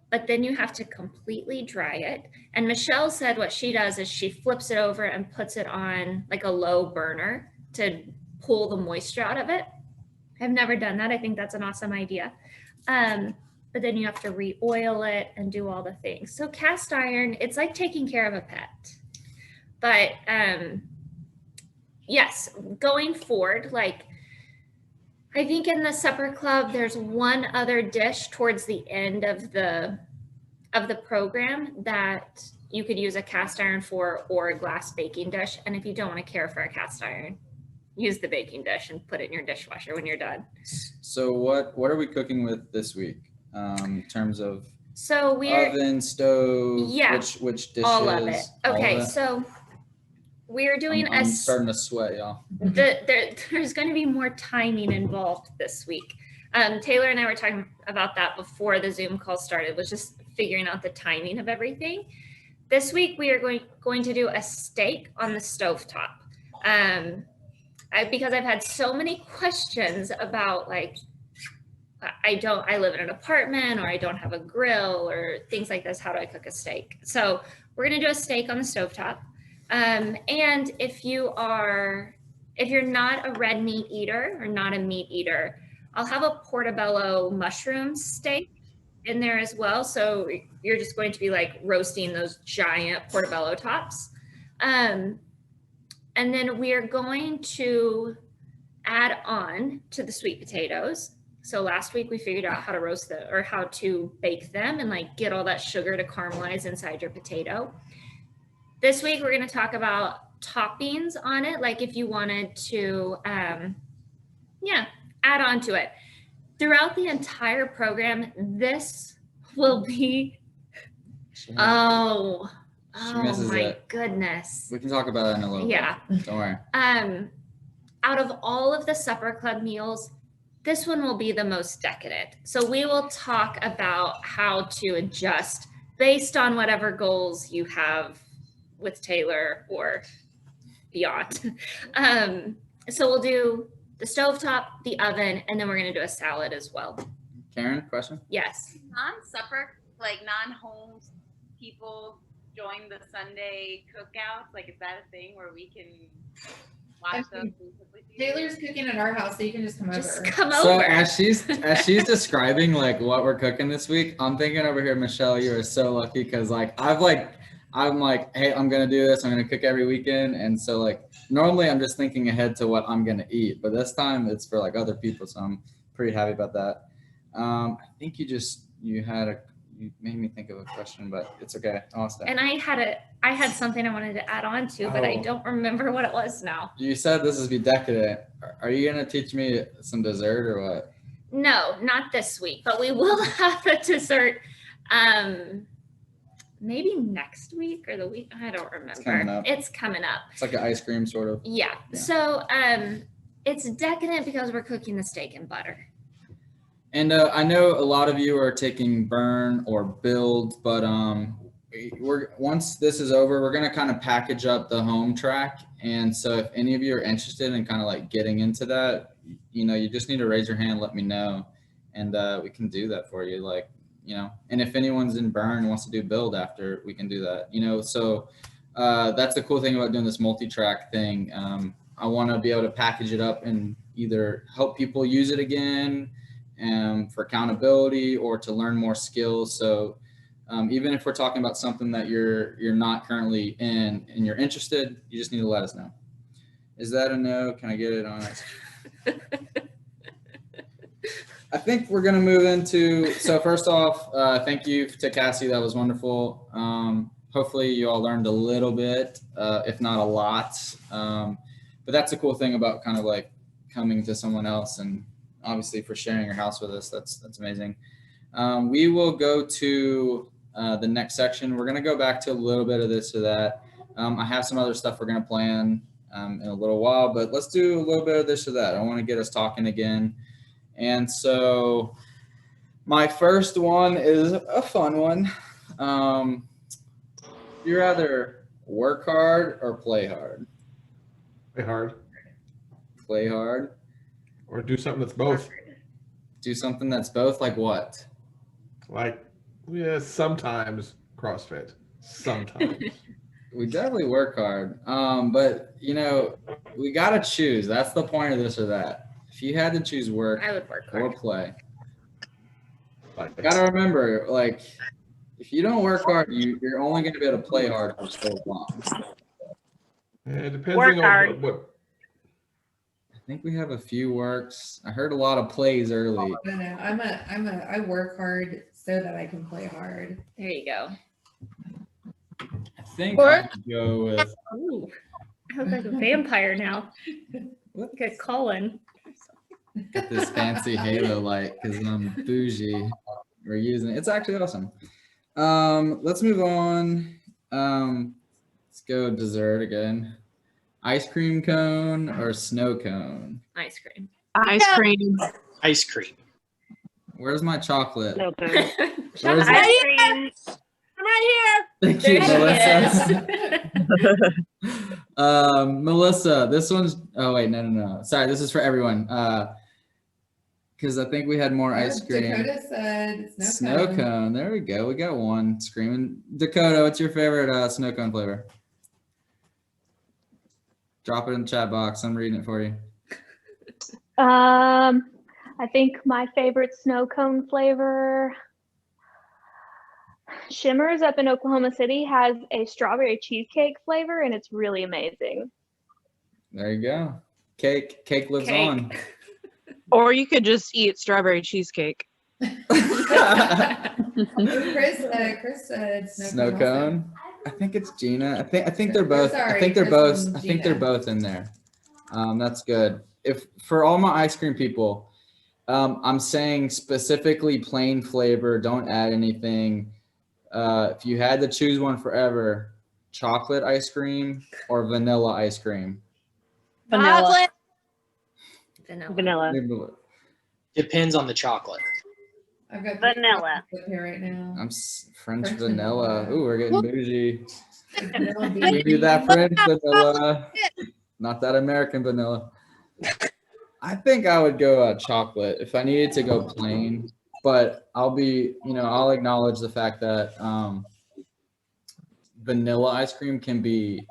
But then you have to completely dry it. And Michelle said what she does is she flips it over and puts it on like a low burner to pull the moisture out of it. I've never done that. I think that's an awesome idea. But then you have to re-oil it and do all the things. So cast iron, it's like taking care of a pet. But yes, going forward, like, I think in the supper club, there's one other dish towards the end of the program that you could use a cast iron for, or a glass baking dish. And if you don't want to care for a cast iron, use the baking dish and put it in your dishwasher when you're done. So what are we cooking with this week in terms of oven, stove, yeah, which dishes? All of it. Okay, so we're doing I'm starting to sweat, y'all. There's going to be more timing involved this week. Taylor and I were talking about that before the Zoom call started, was just figuring out the timing of everything. This week we are going to do a steak on the stovetop. Because I've had so many questions about like, I live in an apartment, or I don't have a grill, or things like this. How do I cook a steak? So we're going to do a steak on the stovetop. And if you're not a red meat eater or not a meat eater, I'll have a portobello mushroom steak in there as well. So you're just going to be like roasting those giant portobello tops. And then we are going to add on to the sweet potatoes. So last week we figured out how to roast or how to bake them and like get all that sugar to caramelize inside your potato. This week we're going to talk about toppings on it, like if you wanted to, add on to it. Throughout the entire program, this will be, oh my goodness. We can talk about that in a little bit. Don't worry. Out of all of the supper club meals, this one will be the most decadent. So we will talk about how to adjust based on whatever goals you have with Taylor or beyond. So we'll do the stovetop, the oven, and then we're going to do a salad as well. Karen, question? Yes. Non-supper, like non-home people join the Sunday cookouts? Like, is that a thing where we can watch those? Taylor's cooking at our house, so you can just come over. So as she's describing like what we're cooking this week, I'm thinking over here, Michelle, you are so lucky because like I'm like, hey, I'm gonna do this. I'm gonna cook every weekend, and so like normally I'm just thinking ahead to what I'm gonna eat, but this time it's for like other people, so I'm pretty happy about that. I think you made me think of a question, but it's okay. I'll stay. And I had something I wanted to add on to, but I don't remember what it was now. You said this is be decadent. Are you gonna teach me some dessert or what? No, not this week, but we will have a dessert. Maybe next week or the week. I don't remember. It's coming up. It's like an ice cream sort of. Yeah. So it's decadent because we're cooking the steak in butter. And I know a lot of you are taking burn or build, but once this is over, we're gonna kind of package up the home track. And so if any of you are interested in kind of like getting into that, you just need to raise your hand, let me know, and we can do that for you. Like, and if anyone's in burn and wants to do build after, we can do that. So that's the cool thing about doing this multi-track thing. I want to be able to package it up and either help people use it again for accountability or to learn more skills. So even if we're talking about something that you're not currently in and you're interested, you just need to let us know. Is that a no? Can I get it on it? I think we're going to move into, so first off, thank you to Cassie. That was wonderful. Hopefully you all learned a little bit, if not a lot. But that's the cool thing about kind of like coming to someone else, and obviously for sharing your house with us. That's amazing. We will go to the next section. We're going to go back to a little bit of this or that. I have some other stuff we're going to plan in a little while, but let's do a little bit of this or that. I want to get us talking again. And so my first one is a fun one. You rather work hard or play hard? Play hard. Play hard. Or do something that's both. Do something that's both, like what? Like, sometimes CrossFit. Sometimes. We definitely work hard. But, we got to choose. That's the point of this or that. If you had to choose work, I would work hard. Or play. Gotta remember, like, if you don't work hard, you're only going to be able to play hard for so long. Yeah, it depends Work on hard. what. I think we have a few works. I heard a lot of plays early. No, I work hard so that I can play hard. There you go. I think I could go with. Ooh, I look like a vampire now. Look at Colin. Get this fancy halo light because I'm bougie. We're using it. It's actually awesome. Let's move on. Let's go dessert again. Ice cream cone or snow cone? Ice cream. Ice cream. Ice cream. Where's my chocolate? No good. Where's Ice cream. I'm right here. Thank you, There Melissa. Melissa, this one's, oh wait, no. Sorry, this is for everyone. Because I think we had more ice cream. Dakota said Snow cone. There we go. We got one screaming. Dakota, what's your favorite snow cone flavor? Drop it in the chat box. I'm reading it for you. I think my favorite snow cone flavor, Shimmers up in Oklahoma City, has a strawberry cheesecake flavor, and it's really amazing. There you go. Cake lives on. Or you could just eat strawberry cheesecake. Chris said Snow cone. I think it's Gina. I think they're both. Sorry, I think they're Chris both. and I think they're Gina. both in there. That's good. If for all my ice cream people, I'm saying specifically plain flavor. Don't add anything. If you had to choose one forever, chocolate ice cream or vanilla ice cream. Vanilla. Vanilla. Depends on the chocolate. I've got Vanilla. here right now. I'm French vanilla. Ooh, we're getting bougie. Vanilla We do that French vanilla, not that American vanilla. I think I would go chocolate if I needed to go plain, but I'll acknowledge the fact that vanilla ice cream can be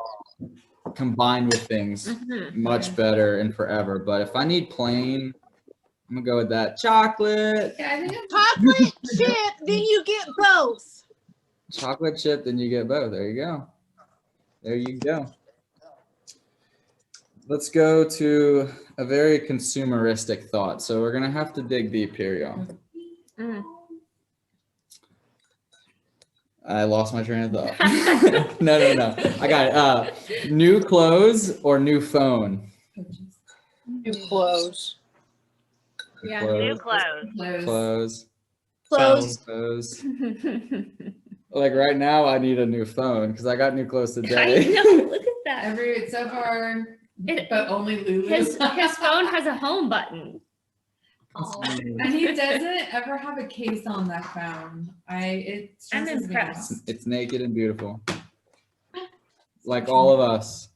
combined with things much better and forever. But if I need plain, I'm gonna go with that chocolate. Yeah, I think Chocolate chip, then you get both. Chocolate chip, then you get both. There you go. There you go. Let's go to a very consumeristic thought. So we're gonna have to dig deep here, y'all. I lost my train of thought. No. I got it. New clothes or new phone? New clothes. Yeah, Clothes. new clothes. Clothes. Like right now, I need a new phone because I got new clothes today. I know. Look at that. so far, but only Lulu. His phone has a home button. And he doesn't ever have a case on that phone. I'm impressed. It's naked and beautiful, like all of us.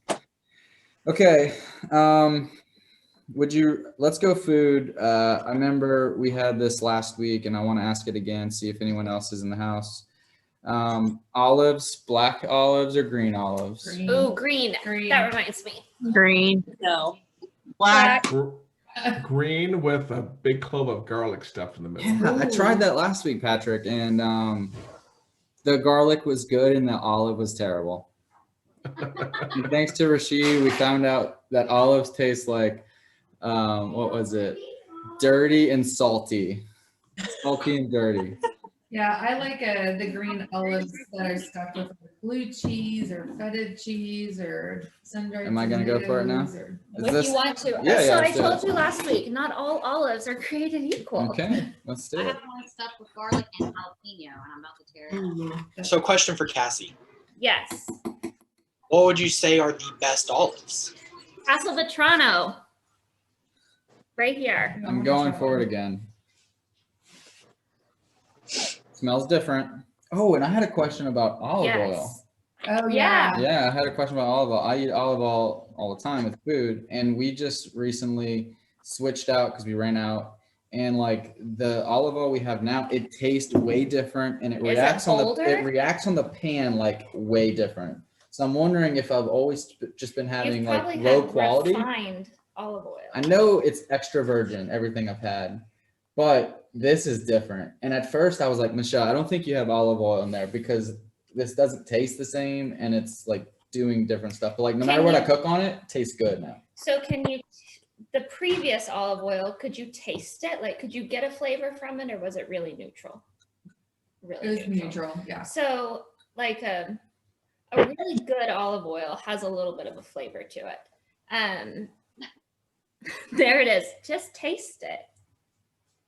Okay. Let's go food. I remember we had this last week and I want to ask it again, see if anyone else is in the house. Olives, black olives or green olives? Ooh, green. That reminds me. Green. No. Black. Green with a big clove of garlic stuffed in the middle. Yeah, I tried that last week, Patrick, and the garlic was good and the olive was terrible. And thanks to Rashid, we found out that olives taste like, what was it? Dirty and salty. Salty and dirty. Yeah, I like the green olives that are stuffed with blue cheese or feta cheese or sun-dried Am I gonna go for it now? tomatoes or- If you want to. Yeah, so I let's do told it. you last week, not all olives are created equal. Okay, let's do I it. have one stuffed with garlic and jalapeno, and I'm about to tear it up. So question for Cassie. Yes. What would you say are the best olives? Castelvetrano. Right here. I'm going for it again. Smells different. Oh, and I had a question about olive oil. Oh yeah. Yeah, I had a question about olive oil. I eat olive oil all the time with food, and we just recently switched out because we ran out. And like the olive oil we have now, it tastes way different, and it reacts on the pan like way different. So I'm wondering if I've always just been having like low quality. Refined olive oil. I know it's extra virgin, everything I've had, but this is different. And at first I was like, Michelle, I don't think you have olive oil in there because this doesn't taste the same and it's like doing different stuff. But like no matter what I cook on it, it tastes good now. So can you, the previous olive oil, could you taste it? Like, could you get a flavor from it or was it really neutral? Really It was neutral, yeah. So like a really good olive oil has a little bit of a flavor to it. There it is. Just taste it.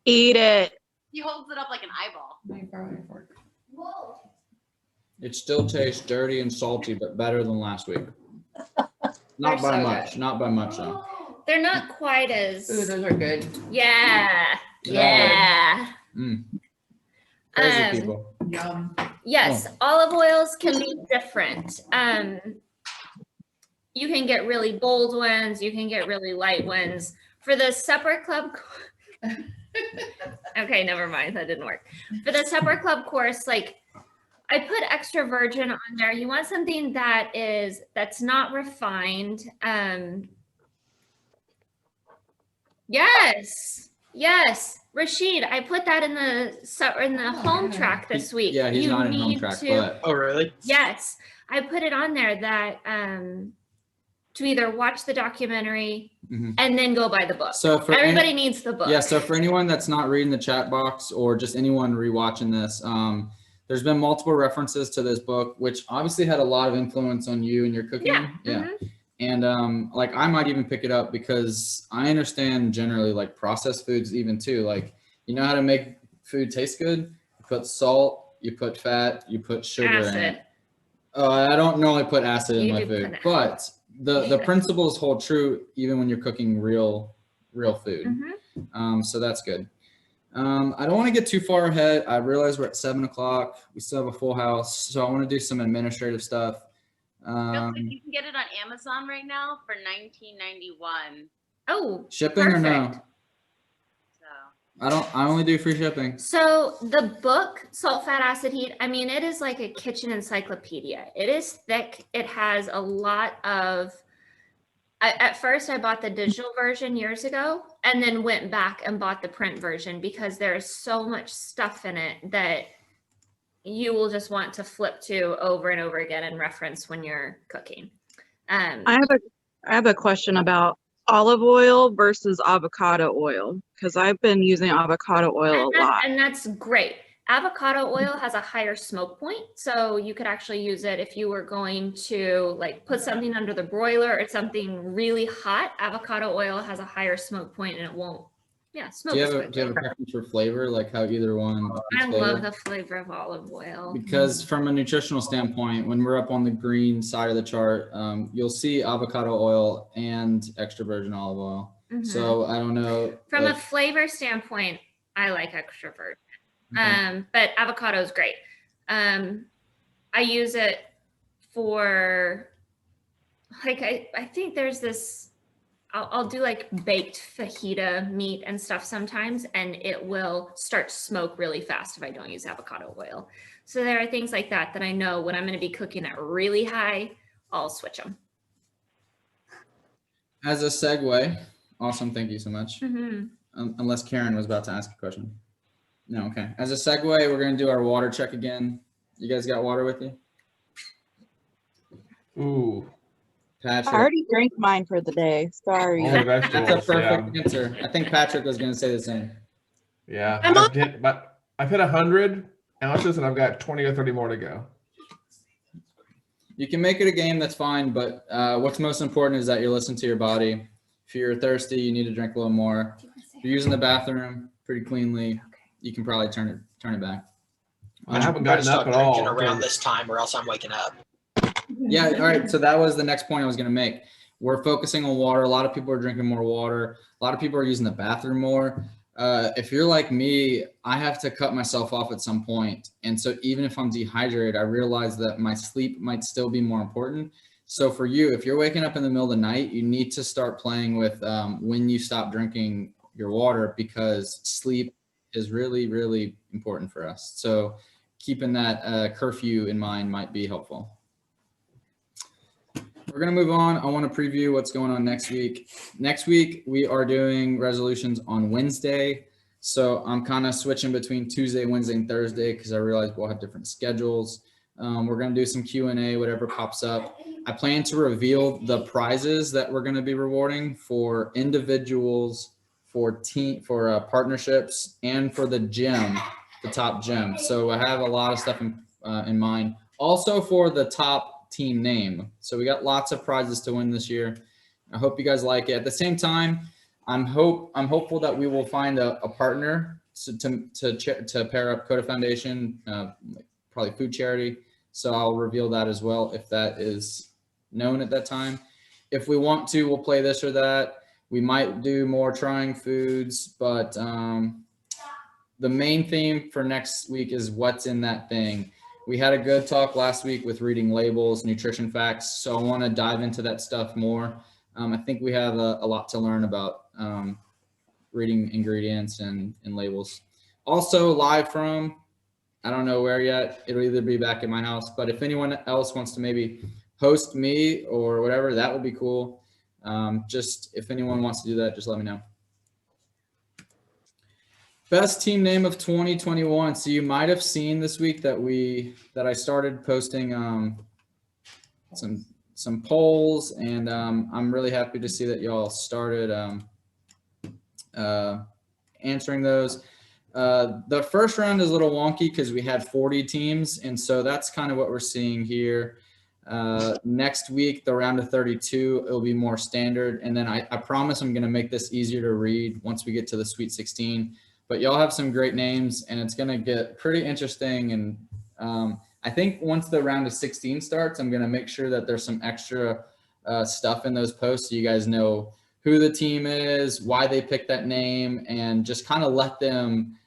Eat it. He holds it up like an eyeball. It still tastes dirty and salty, but better than last week. Not by so much. good. Not by much though. They're not quite as. Ooh, those are good. Yeah. Yeah. Yeah. Crazy people. Yum. Yes, olive oils can be different. You can get really bold ones. You can get really light ones. For the supper club, okay, never mind. That didn't work. For the supper club course, like I put extra virgin on there. You want something that's not refined. Yes. Rashid, I put that in the home track this week. Yeah, he's not in home track, but Oh, really? Yes, I put it on there that to either watch the documentary and then go buy the book. So for everybody needs the book. Yeah, so for anyone that's not reading the chat box or just anyone rewatching this, there's been multiple references to this book, which obviously had a lot of influence on you and your cooking. Yeah. And like I might even pick it up because I understand generally like processed foods even too. Like, you know how to make food taste good? You put salt, you put fat, you put sugar in it. I don't normally put acid in my food, but the principles hold true even when you're cooking real food. So that's good. I don't want to get too far ahead. I realize we're at 7 o'clock. We still have a full house, so I want to do some administrative stuff. Real quick, you can get it on Amazon right now for $19.91. Oh, shipping perfect. or no? I only do free shipping. So the book, Salt, Fat, Acid, Heat, I mean, it is like a kitchen encyclopedia. It is thick. It has a lot of, at first I bought the digital version years ago and then went back and bought the print version because there's so much stuff in it that you will just want to flip to over and over again and reference when you're cooking. I have a question about olive oil versus avocado oil because I've been using avocado oil a lot. And that's great. Avocado oil has a higher smoke point, so you could actually use it if you were going to like put something under the broiler or something really hot. Avocado oil has a higher smoke point and it won't. Yeah, smoke. Do you have a preference for flavor, like how either one? I love the flavor of olive oil. Because from a nutritional standpoint, when we're up on the green side of the chart, you'll see avocado oil and extra virgin olive oil. So I don't know. From a flavor standpoint, I like extra virgin, but avocado is great. I use it for like I think there's this. I'll do like baked fajita meat and stuff sometimes, and it will start to smoke really fast if I don't use avocado oil. So there are things like that that I know when I'm going to be cooking at really high, I'll switch them. As a segue, awesome, thank you so much. Unless Karen was about to ask a question. No, okay. As a segue, we're going to do our water check again. You guys got water with you? Ooh. Patrick. I already drank mine for the day. Sorry. That's a perfect answer. I think Patrick was going to say the same. Yeah. I've hit 100 ounces and I've got 20 or 30 more to go. You can make it a game, that's fine. But what's most important is that you listen to your body. If you're thirsty, you need to drink a little more. If you're using the bathroom pretty cleanly, you can probably turn it back. I haven't gotten up at all around this time or else I'm waking up. Yeah, all right. So that was the next point I was going to make. We're focusing on water. A lot of people are drinking more water. A lot of people are using the bathroom more. If you're like me, I have to cut myself off at some point. And so even if I'm dehydrated, I realize that my sleep might still be more important. So for you, if you're waking up in the middle of the night, you need to start playing with when you stop drinking your water because sleep is really, really important for us. So keeping that curfew in mind might be helpful. We're going to move on. I want to preview what's going on next week. Next week, we are doing resolutions on Wednesday. So I'm kind of switching between Tuesday, Wednesday, and Thursday because I realize we'll have different schedules. We're going to do some Q&A, whatever pops up. I plan to reveal the prizes that we're going to be rewarding for individuals, for partnerships, and for the gym, the top gym. So I have a lot of stuff in mind. Also for the top team name. So we got lots of prizes to win this year. I hope you guys like it. At the same time, I'm hopeful that we will find a partner to pair up Koda Foundation, probably food charity. So I'll reveal that as well if that is known at that time. If we want to, we'll play this or that. We might do more trying foods, but the main theme for next week is what's in that thing. We had a good talk last week with reading labels, nutrition facts. So I want to dive into that stuff more. I think we have a lot to learn about reading ingredients and labels. Also live from, I don't know where yet. It'll either be back at my house, but if anyone else wants to maybe host me or whatever, that would be cool. Just if anyone wants to do that, just let me know. Best team name of 2021. So you might have seen this week that I started posting some polls, and I'm really happy to see that y'all started answering those. The first round is a little wonky because we had 40 teams, and so that's kind of what we're seeing here. Next week, the round of 32, it'll be more standard, and then I promise I'm going to make this easier to read once we get to the Sweet 16. But y'all have some great names, and it's going to get pretty interesting. And I think once the round of 16 starts, I'm going to make sure that there's some extra stuff in those posts so you guys know who the team is, why they picked that name, and just kind of let them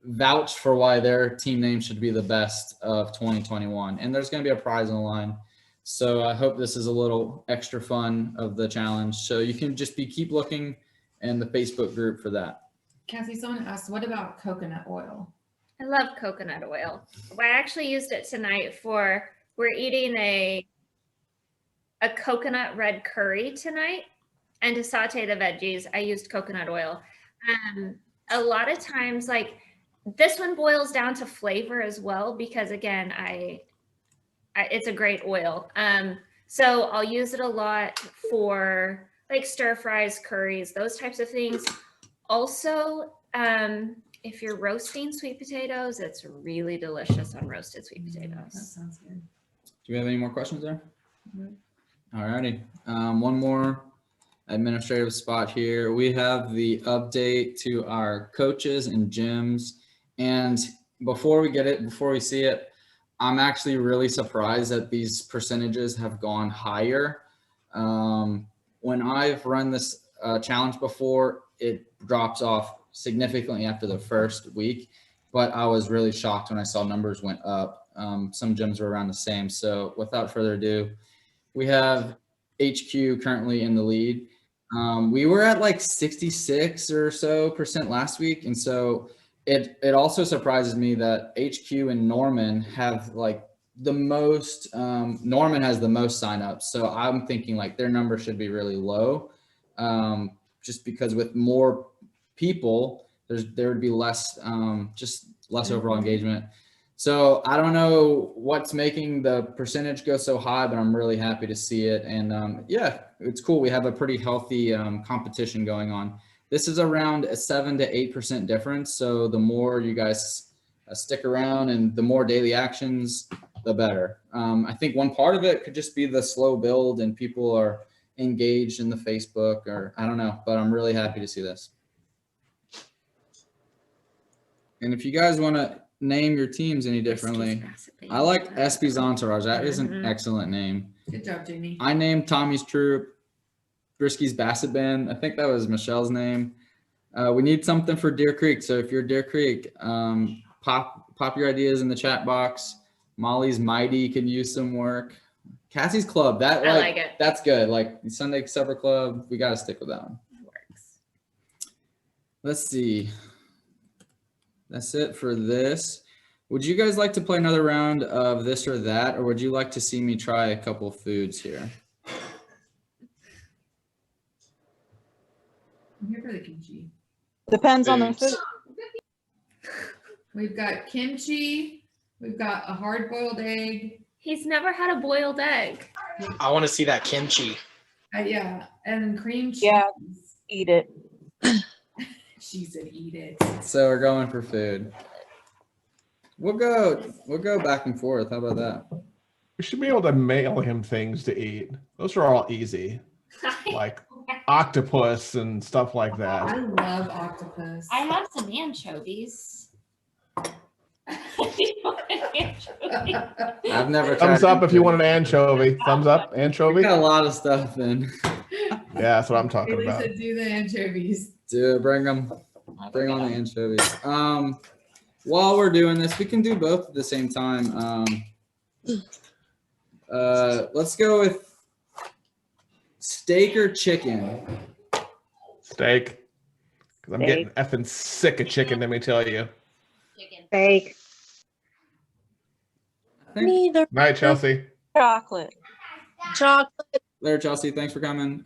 vouch for why their team name should be the best of 2021. And there's going to be a prize on the line. So I hope this is a little extra fun of the challenge. So you can just keep looking in the Facebook group for that. Cassie, someone asked, what about coconut oil? I love coconut oil. I actually used it tonight we're eating a coconut red curry tonight, and to saute the veggies, I used coconut oil. A lot of times, like this one boils down to flavor as well, because again, it's a great oil. So I'll use it a lot for like stir fries, curries, those types of things. Also, if you're roasting sweet potatoes, it's really delicious on roasted sweet potatoes. That sounds good. Do we have any more questions there? Mm-hmm. All righty. One more administrative spot here. We have the update to our coaches and gyms. And before we see it, I'm actually really surprised that these percentages have gone higher. When I've run this challenge before, it drops off significantly after the first week, but I was really shocked when I saw numbers went up. Some gyms were around the same. So without further ado, we have HQ currently in the lead. We were at like 66% or so last week. And so it also surprises me that HQ and Norman have like the most, Norman has the most signups. So I'm thinking like their number should be really low. Just because with more people, there would be less, just less overall engagement. So I don't know what's making the percentage go so high, but I'm really happy to see it. And yeah, it's cool. We have a pretty healthy competition going on. This is around a 7 to 8% difference. So the more you guys stick around and the more daily actions, the better. I think one part of it could just be the slow build and people are engaged in the Facebook, or I don't know, but I'm really happy to see this. And if you guys want to name your teams any differently, I like Espy's Entourage. That is an excellent name. Good job, Jamie. I named Tommy's Troop, Brisky's Basset Band. I think that was Michelle's name. We need something for Deer Creek. So if you're Deer Creek, pop your ideas in the chat box. Molly's Mighty could use some work. Cassie's Club, I like it. That's good. Like Sunday Supper Club, we got to stick with that one. It works. Let's see. That's it for this. Would you guys like to play another round of this or that, or would you like to see me try a couple foods here? I'm here for the kimchi. Depends on the food. We've got kimchi. We've got a hard-boiled egg. He's never had a boiled egg. I want to see that kimchi. Yeah, and cream cheese. Yeah, eat it. She said eat it. So we're going for food. We'll go back and forth. How about that? We should be able to mail him things to eat. Those are all easy. Like octopus and stuff like that. I love octopus. I have some anchovies. I've never tried. Thumbs up if you want an anchovy. Thumbs up, anchovy. We got a lot of stuff in. Yeah, that's what I'm talking about. Lisa, do the anchovies. Do it, bring them. Bring on the anchovies. While we're doing this, we can do both at the same time. Let's go with steak or chicken. Steak. Because I'm getting effing sick of chicken, let me tell you. Steak. Neither. Night, Chelsea. Chocolate. Chocolate. There, Chelsea. Thanks for coming.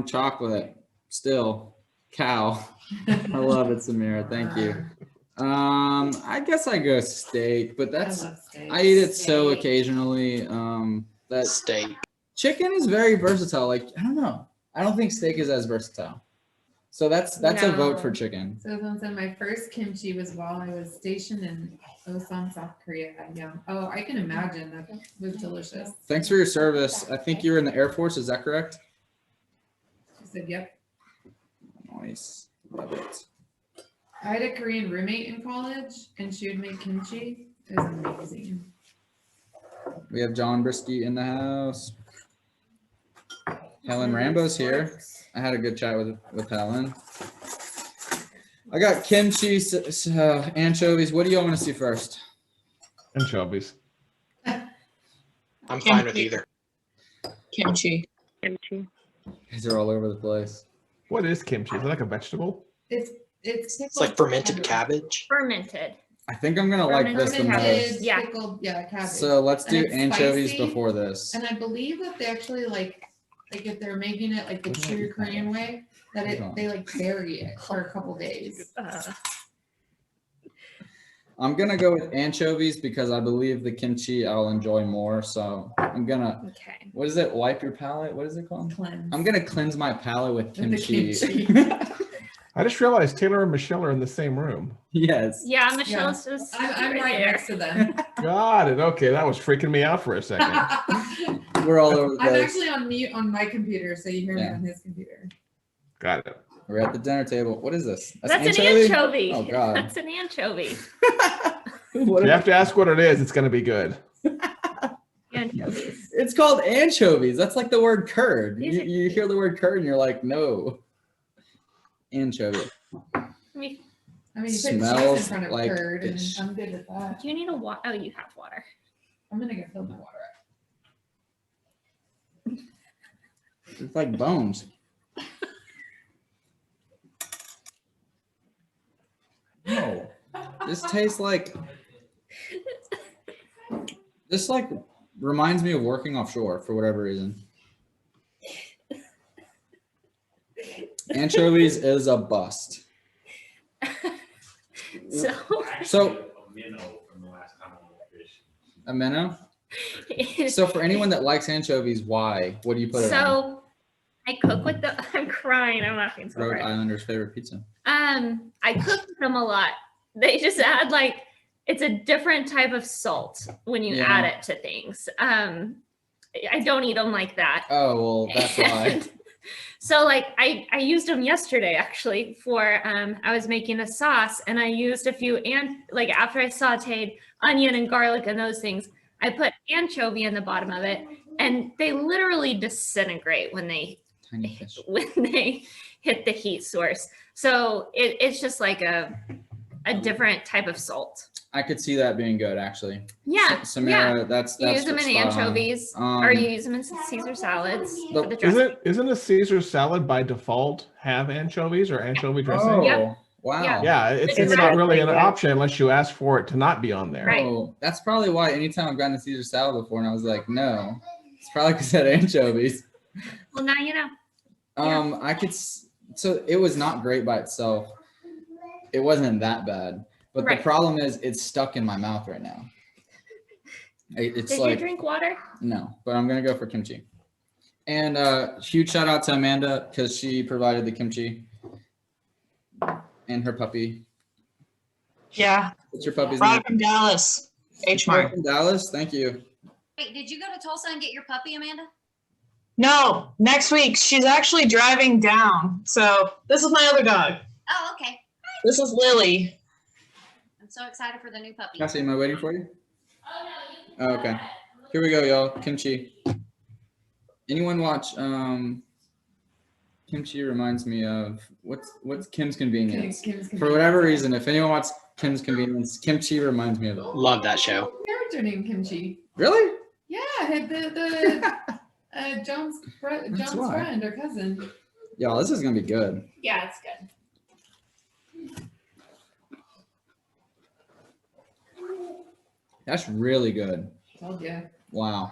Chocolate. Still. Cow. I love it, Samira. Thank you. I guess I go steak, but I eat it so occasionally. That steak. Chicken is very versatile. Like, I don't know. I don't think steak is as versatile. So that's a vote for chicken. So someone said my first kimchi was while I was stationed in Osan, South Korea. Yeah. Oh, I can imagine that was delicious. Thanks for your service. I think you were in the Air Force. Is that correct? She said, yep. Nice. Love it. I had a Korean roommate in college, and she would make kimchi. It was amazing. We have John Brisky in the house. Helen Rambo's here. I had a good chat with Helen. I got kimchi, anchovies. What do y'all want to see first? Anchovies. I'm fine with either. Kimchi. Kimchi. These are all over the place. What is kimchi? Is it like a vegetable? It's like fermented cabbage. Fermented. I think I'm gonna like this the most. Yeah. Pickled, yeah, cabbage. So let's do And it's anchovies spicy, before this. And I believe that they actually like if they're making it like the true Korean way, that they like bury it for a couple days. I'm gonna go with anchovies because I believe the kimchi I'll enjoy more. So I'm gonna. Okay. What is it? Wipe your palate. What is it called? Cleanse. I'm gonna cleanse my palate with kimchi. I just realized Taylor and Michelle are in the same room. Yes. Yeah, Michelle's just. I'm right next to them. Got it. Okay, that was freaking me out for a second. We're all over the I'm place. actually on mute on my computer, so you hear me on his computer. Got it. We're at the dinner table. What is this? That's an anchovy. Oh God. That's an anchovy. You have to ask what it is. It's going to be good. Anchovies. It's called anchovies. That's like the word curd. You hear the word curd and you're like, no. Anchovy. I mean, you put cheese in Smells front of like curd, and fish. I'm good with that. Do you need a water? Oh, you have water. I'm gonna go fill my water up. It's like bones. No. This tastes like. This like reminds me of working offshore for whatever reason. Anchovies is a bust. So a minnow? So for anyone that likes anchovies, why? What do you put it on? So I cook with the. I'm crying. I'm laughing so Rhode hard. Islanders' favorite pizza. I cook with them a lot. They just add like it's a different type of salt when you add it to things. I don't eat them like that. Oh well, that's why. So like I used them yesterday actually for I was making a sauce and I used a few like after I sauteed onion and garlic and those things, I put anchovy in the bottom of it and they literally disintegrate when they hit the heat source. So it's just like a different type of salt. I could see that being good actually. Yeah. Samira, that's you use them in spot on. anchovies or you use them in Caesar salads for the dressing. Isn't a Caesar salad by default have anchovies or anchovy dressing? Oh, Yep. wow. Yeah, it's not really an option unless you ask for it to not be on there. Right. Oh, that's probably why anytime I've gotten a Caesar salad before and I was like, no, it's probably because it had anchovies. Well, now you know. So it was not great by itself. It wasn't that bad. But the problem is it's stuck in my mouth right now. It's Did you drink water? No, but I'm going to go for kimchi. And huge shout out to Amanda because she provided the kimchi and her puppy. Yeah. What's your puppy's name? Brought from Dallas. H-Mart. From Dallas. Thank you. Wait, did you go to Tulsa and get your puppy, Amanda? No, next week. She's actually driving down. So this is my other dog. Oh, okay. This is Lily. I'm so excited for the new puppy. Cassie, am I waiting for you? Oh, okay. Here we go, y'all. Kimchi. Anyone watch Kimchi reminds me of what's Kim's Convenience. Kim's For whatever reason, if anyone wants Kim's Convenience, Kimchi reminds me of it. Love that show. Character named Kimchi. Really? Yeah, John's why. friend or cousin. Y'all, this is gonna be good. Yeah, it's good. That's really good. Told ya. Wow.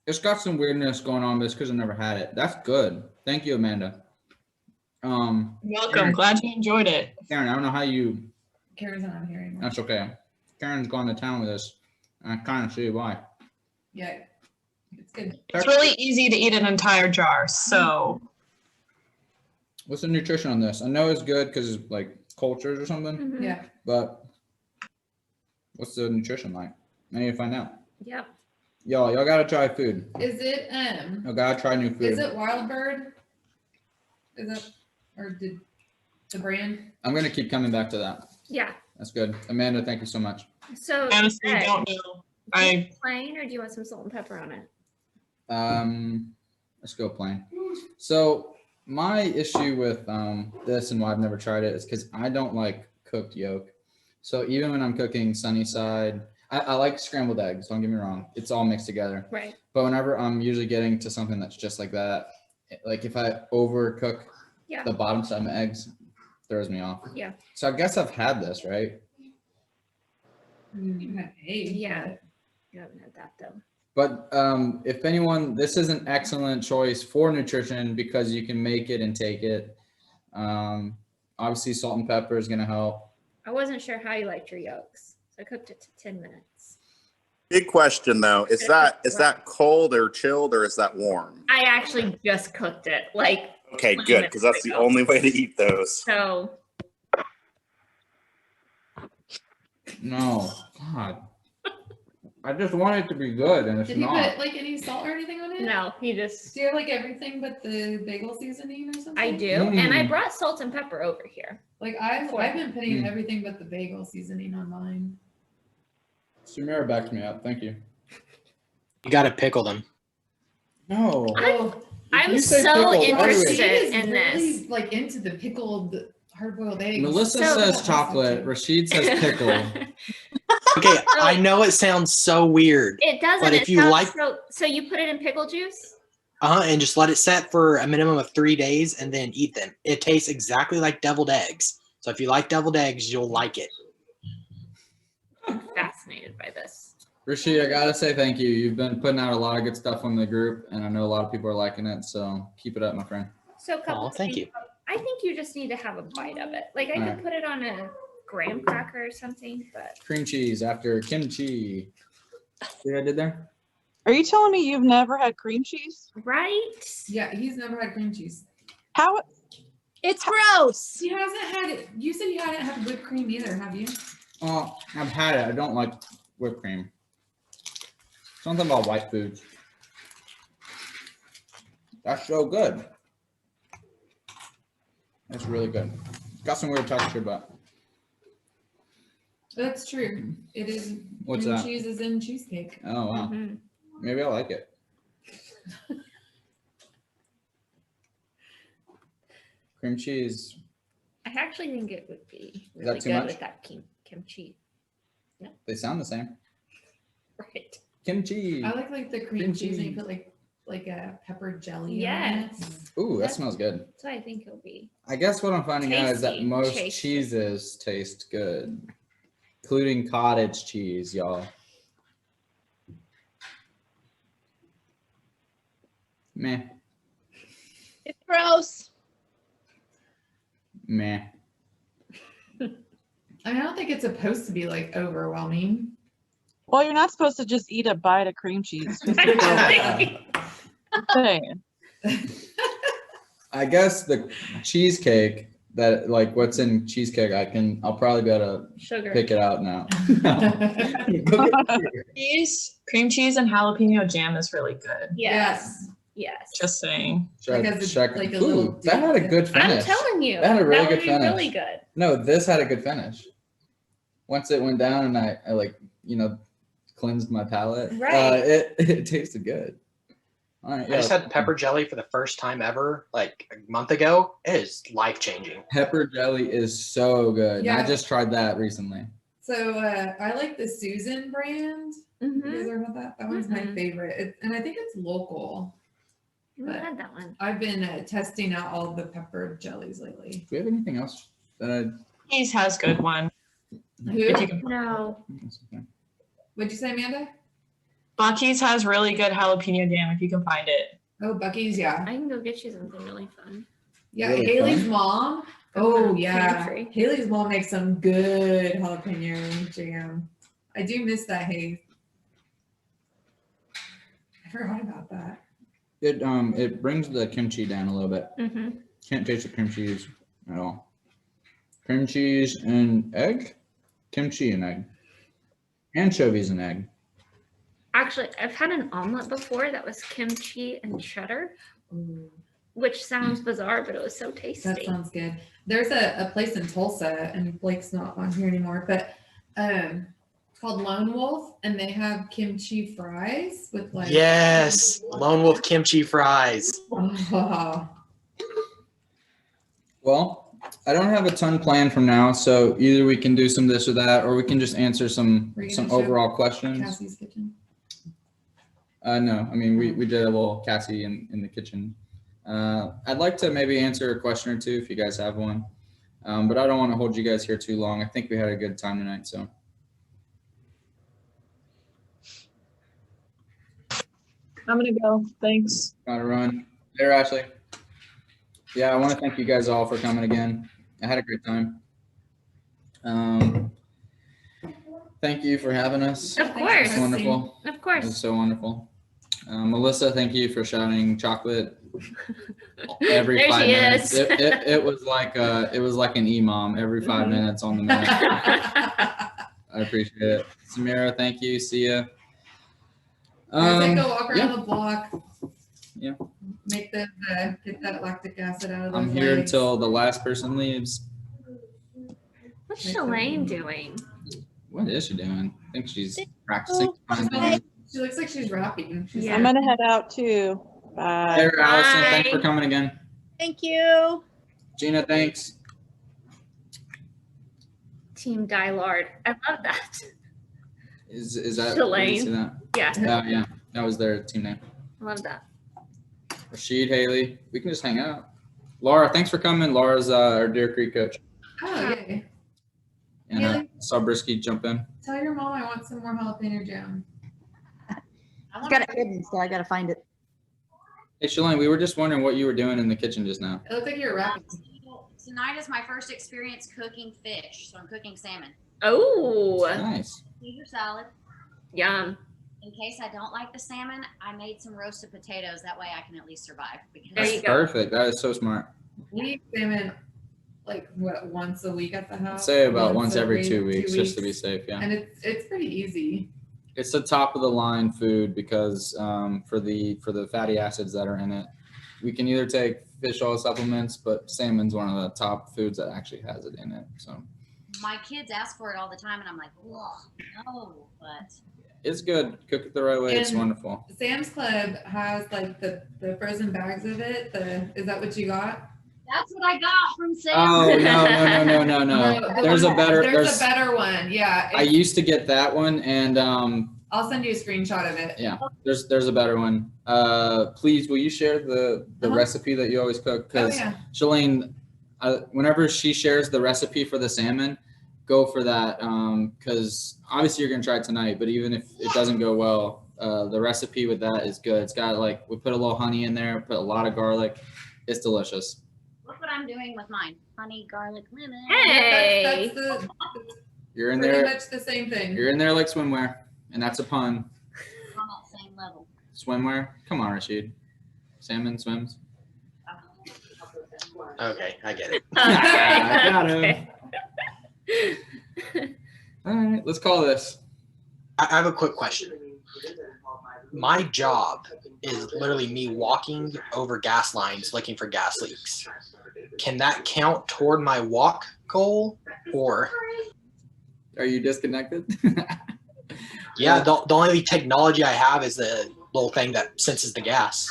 It's got some weirdness going on, but it's because I never had it. That's good. Thank you, Amanda. Welcome. Karen, Glad you enjoyed it. Karen, I don't know how you. Karen's not here anymore. That's okay. Karen's gone to town with us. I kind of see why. Yeah, it's good. It's really easy to eat an entire jar. So What's the nutrition on this? I know it's good because it's like cultures or something. Mhm. Yeah. But what's the nutrition like? I need to find out. Yep. Y'all gotta try food. Is it Y'all gotta try new food. Is it Wild Bird? Is it or did the brand? I'm gonna keep coming back to that. Yeah. That's good. Amanda, thank you so much. So honestly, Ed, don't know. do you want plain or do you want some salt and pepper on it? Let's go plain. So my issue with this and why I've never tried it is because I don't like cooked yolk. So even when I'm cooking sunny side, I like scrambled eggs, don't get me wrong. It's all mixed together. Right. But whenever I'm usually getting to something that's just like that, like if I overcook Yeah. the bottom side of my eggs, throws me off. Yeah. So I guess I've had this, right? You had eggs. Yeah. You haven't had that though. But if anyone, this is an excellent choice for nutrition because you can make it and take it. Obviously, salt and pepper is going to help. I wasn't sure how you liked your yolks, so I cooked it to 10 minutes. Big question though. Is that cold or chilled or is that warm? I actually just cooked it like. Okay, 20 good, because minutes that's the ago. only way to eat those. So No, God. I just want it to be good, and it's Did he not. put like any salt or anything on it? no, he just. Do you have like everything but the bagel seasoning or something? I do, and I brought salt and pepper over here. Like I've been putting Mm. everything but the bagel seasoning on mine. Samira backed me up. Thank you. You got to pickle them. No. I'm you say so pickle, interested Rashid is in really, this. like into the pickled hard-boiled eggs. Melissa So- says chocolate. Rashid says pickle. Okay, I know it sounds so weird. It doesn't. But It if you sounds like, so you put it in pickle juice. and just let it set for a minimum of 3 days and then eat them. It tastes exactly like deviled eggs. So if you like deviled eggs, you'll like it. I'm fascinated by this. Rashid, I gotta say thank you. You've been putting out a lot of good stuff on the group, and I know a lot of people are liking it. So keep it up, my friend. So a couple. Oh, thank things. you. I think you just need to have a bite of it. Like I could Alright. put it on a graham cracker or something, but Cream cheese after kimchi. See what I did there? Are you telling me you've never had cream cheese? right? Yeah, he's never had cream cheese. How? It's gross. He hasn't had it. You said you hadn't had whipped cream either, have you? Oh, I've had it. I don't like whipped cream. Something about white foods. That's so good. That's really good. Got some weird texture, but That's true. It is. What's cream that? cheese is in cheesecake. oh wow. Mhm. Maybe I like it. Cream cheese. I actually think it would be Is that really too good much? with that kimchi. They sound the same. Right. Kimchi. I like the cream Cream cheese and you cheese. put like a pepper jelly. Yes. On it. Ooh, that That's- smells good. So I think it'll be. I guess what I'm finding out is that Tasty. most Tasty. cheeses taste good, including cottage cheese, y'all. Meh, It's gross. meh. I don't think it's supposed to be like overwhelming. Well, you're not supposed to just eat a bite of cream cheese. Just to go saying. I guess the cheesecake that like what's in cheesecake, I'll probably be able to Sugar. pick it out now. cheese, cream cheese, and jalapeno jam is really good. Yes. Yes. Just saying. Should I Like check? like a Ooh, little that had a good I'm finish. telling you. That had a really that good would be finish. really good. No, this had a good finish. Once it went down and I like, cleansed my palate, Right. it tasted good. All right, I just had pepper jelly for the first time ever, like a month ago. It is life changing. Pepper jelly is so good. Yeah. I just tried that recently. So I like the Susan brand. You guys ever had that? That one's my favorite. And I think it's local. I had that one. I've been testing out all the pepper jellies lately. Do we have anything else that He's has good one. Who? No. What'd you say, Amanda? Bucky's has really good jalapeno jam if you can find it. Oh, Bucky's, yeah. I can go get you something really fun. Yeah, Really Haley's fun? mom. Oh, yeah. Pantry. Haley's mom makes some good jalapeno jam. I do miss that, Haley. I forgot about that. it brings the kimchi down a little bit. Mm-hmm. Can't taste the cream cheese at all. Cream cheese and egg? Kimchi and egg. Anchovies and egg. Actually, I've had an omelet before that was kimchi and cheddar, which sounds bizarre, but it was so tasty. That sounds good. There's a place in Tulsa, and Blake's not on here anymore, but called Lone Wolf, and they have kimchi fries with like Yes, Lone Wolf kimchi fries. Oh. Well, I don't have a ton planned from now, so either we can do some this or that, or we can just answer some overall questions. Cassie's kitchen. No, I mean, we did a little Cassie in the kitchen. I'd like to maybe answer a question or two if you guys have one, but I don't want to hold you guys here too long. I think we had a good time tonight, so. I'm gonna go. Thanks. Gotta run. There, Ashley. Yeah, I want to thank you guys all for coming again. I had a great time. Thank you for having us. Of course. It's wonderful. Of course. It was so wonderful. Melissa, thank you for shouting chocolate every There 5 she minutes. is. It was like an imam every 5 minutes on the minute. I appreciate it. Samira, thank you. See ya. Take a walk around yeah. the block. Yeah. Make the get that lactic acid out of those I'm here legs. until the last person leaves. What's Shalane doing? What is she doing? I think she's practicing. She looks like she's rapping. She's I'm gonna head out too. Bye. There, Allison. Thanks for coming again. Thank you. Gina, thanks. Team Dylard. I love that. Is that Shalane. did you see that? Yeah. Yeah, that was their team name. I love that. Rashid, Haley, we can just hang out. Laura, thanks for coming. Laura's our Deer Creek coach. Oh, yay. And I saw Brisky jump in. Tell your mom I want some more jalapeno jam. It's got it hidden, so I gotta find it. Hey, Shalane, we were just wondering what you were doing in the kitchen just now. It looked like you were rapping. Tonight is my first experience cooking fish, so I'm cooking salmon. Oh. Nice. Caesar salad. Yum. In case I don't like the salmon, I made some roasted potatoes. That way I can at least survive. Because That's perfect. That is so smart. We eat salmon like what, once a week at the house? I'd say about once a every week, 2 weeks, just to be safe. Yeah. And it's pretty easy. It's the top of the line food because for the fatty acids that are in it, we can either take fish oil supplements, but salmon's one of the top foods that actually has it in it. So my kids ask for it all the time, and I'm like, oh, no, but it's good. Cook it the right way. It's And wonderful. Sam's Club has like the frozen bags of it. Is that what you got? that's what I got from Sam. Oh no! There's a better one. Yeah. I used to get that one, and I'll send you a screenshot of it. yeah, there's a better one. Please, will you share the recipe that you always cook? Because Shalane, whenever she shares the recipe for the salmon, go for that. Because obviously you're gonna try it tonight, but even if it doesn't go well, the recipe with that is good. It's got like, we put a little honey in there, put a lot of garlic. It's delicious. Look what I'm doing with mine. Honey, garlic, lemon. Hey. That's You're in pretty there. much the same thing. You're in there like swimwear, and that's a pun. I'm on the same level. Swimwear? Come on, Rashid. Salmon swims. Okay, I get it. I got him. All right, let's call this. I have a quick question. My job is literally me walking over gas lines looking for gas leaks. Can that count toward my walk goal, or are you disconnected? Yeah, the only technology I have is the little thing that senses the gas.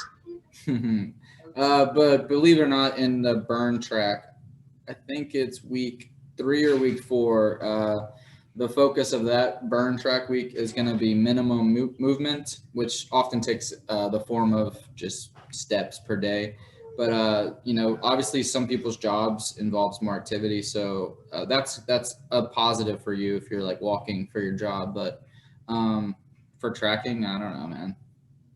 But believe it or not, in the burn track, I think it's week 3 or week 4. The focus of that burn track week is going to be minimum movement, which often takes the form of just steps per day. But you know, obviously, some people's jobs involves more activity, so that's a positive for you if you're like walking for your job. But for tracking, I don't know, man.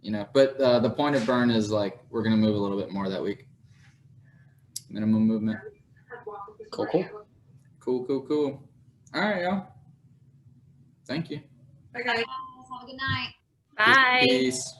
You know, but the point of burn is like we're gonna move a little bit more that week. Minimum movement. Cool. All right, y'all. Thank you. Bye, guys. Have a good night. Bye. Peace.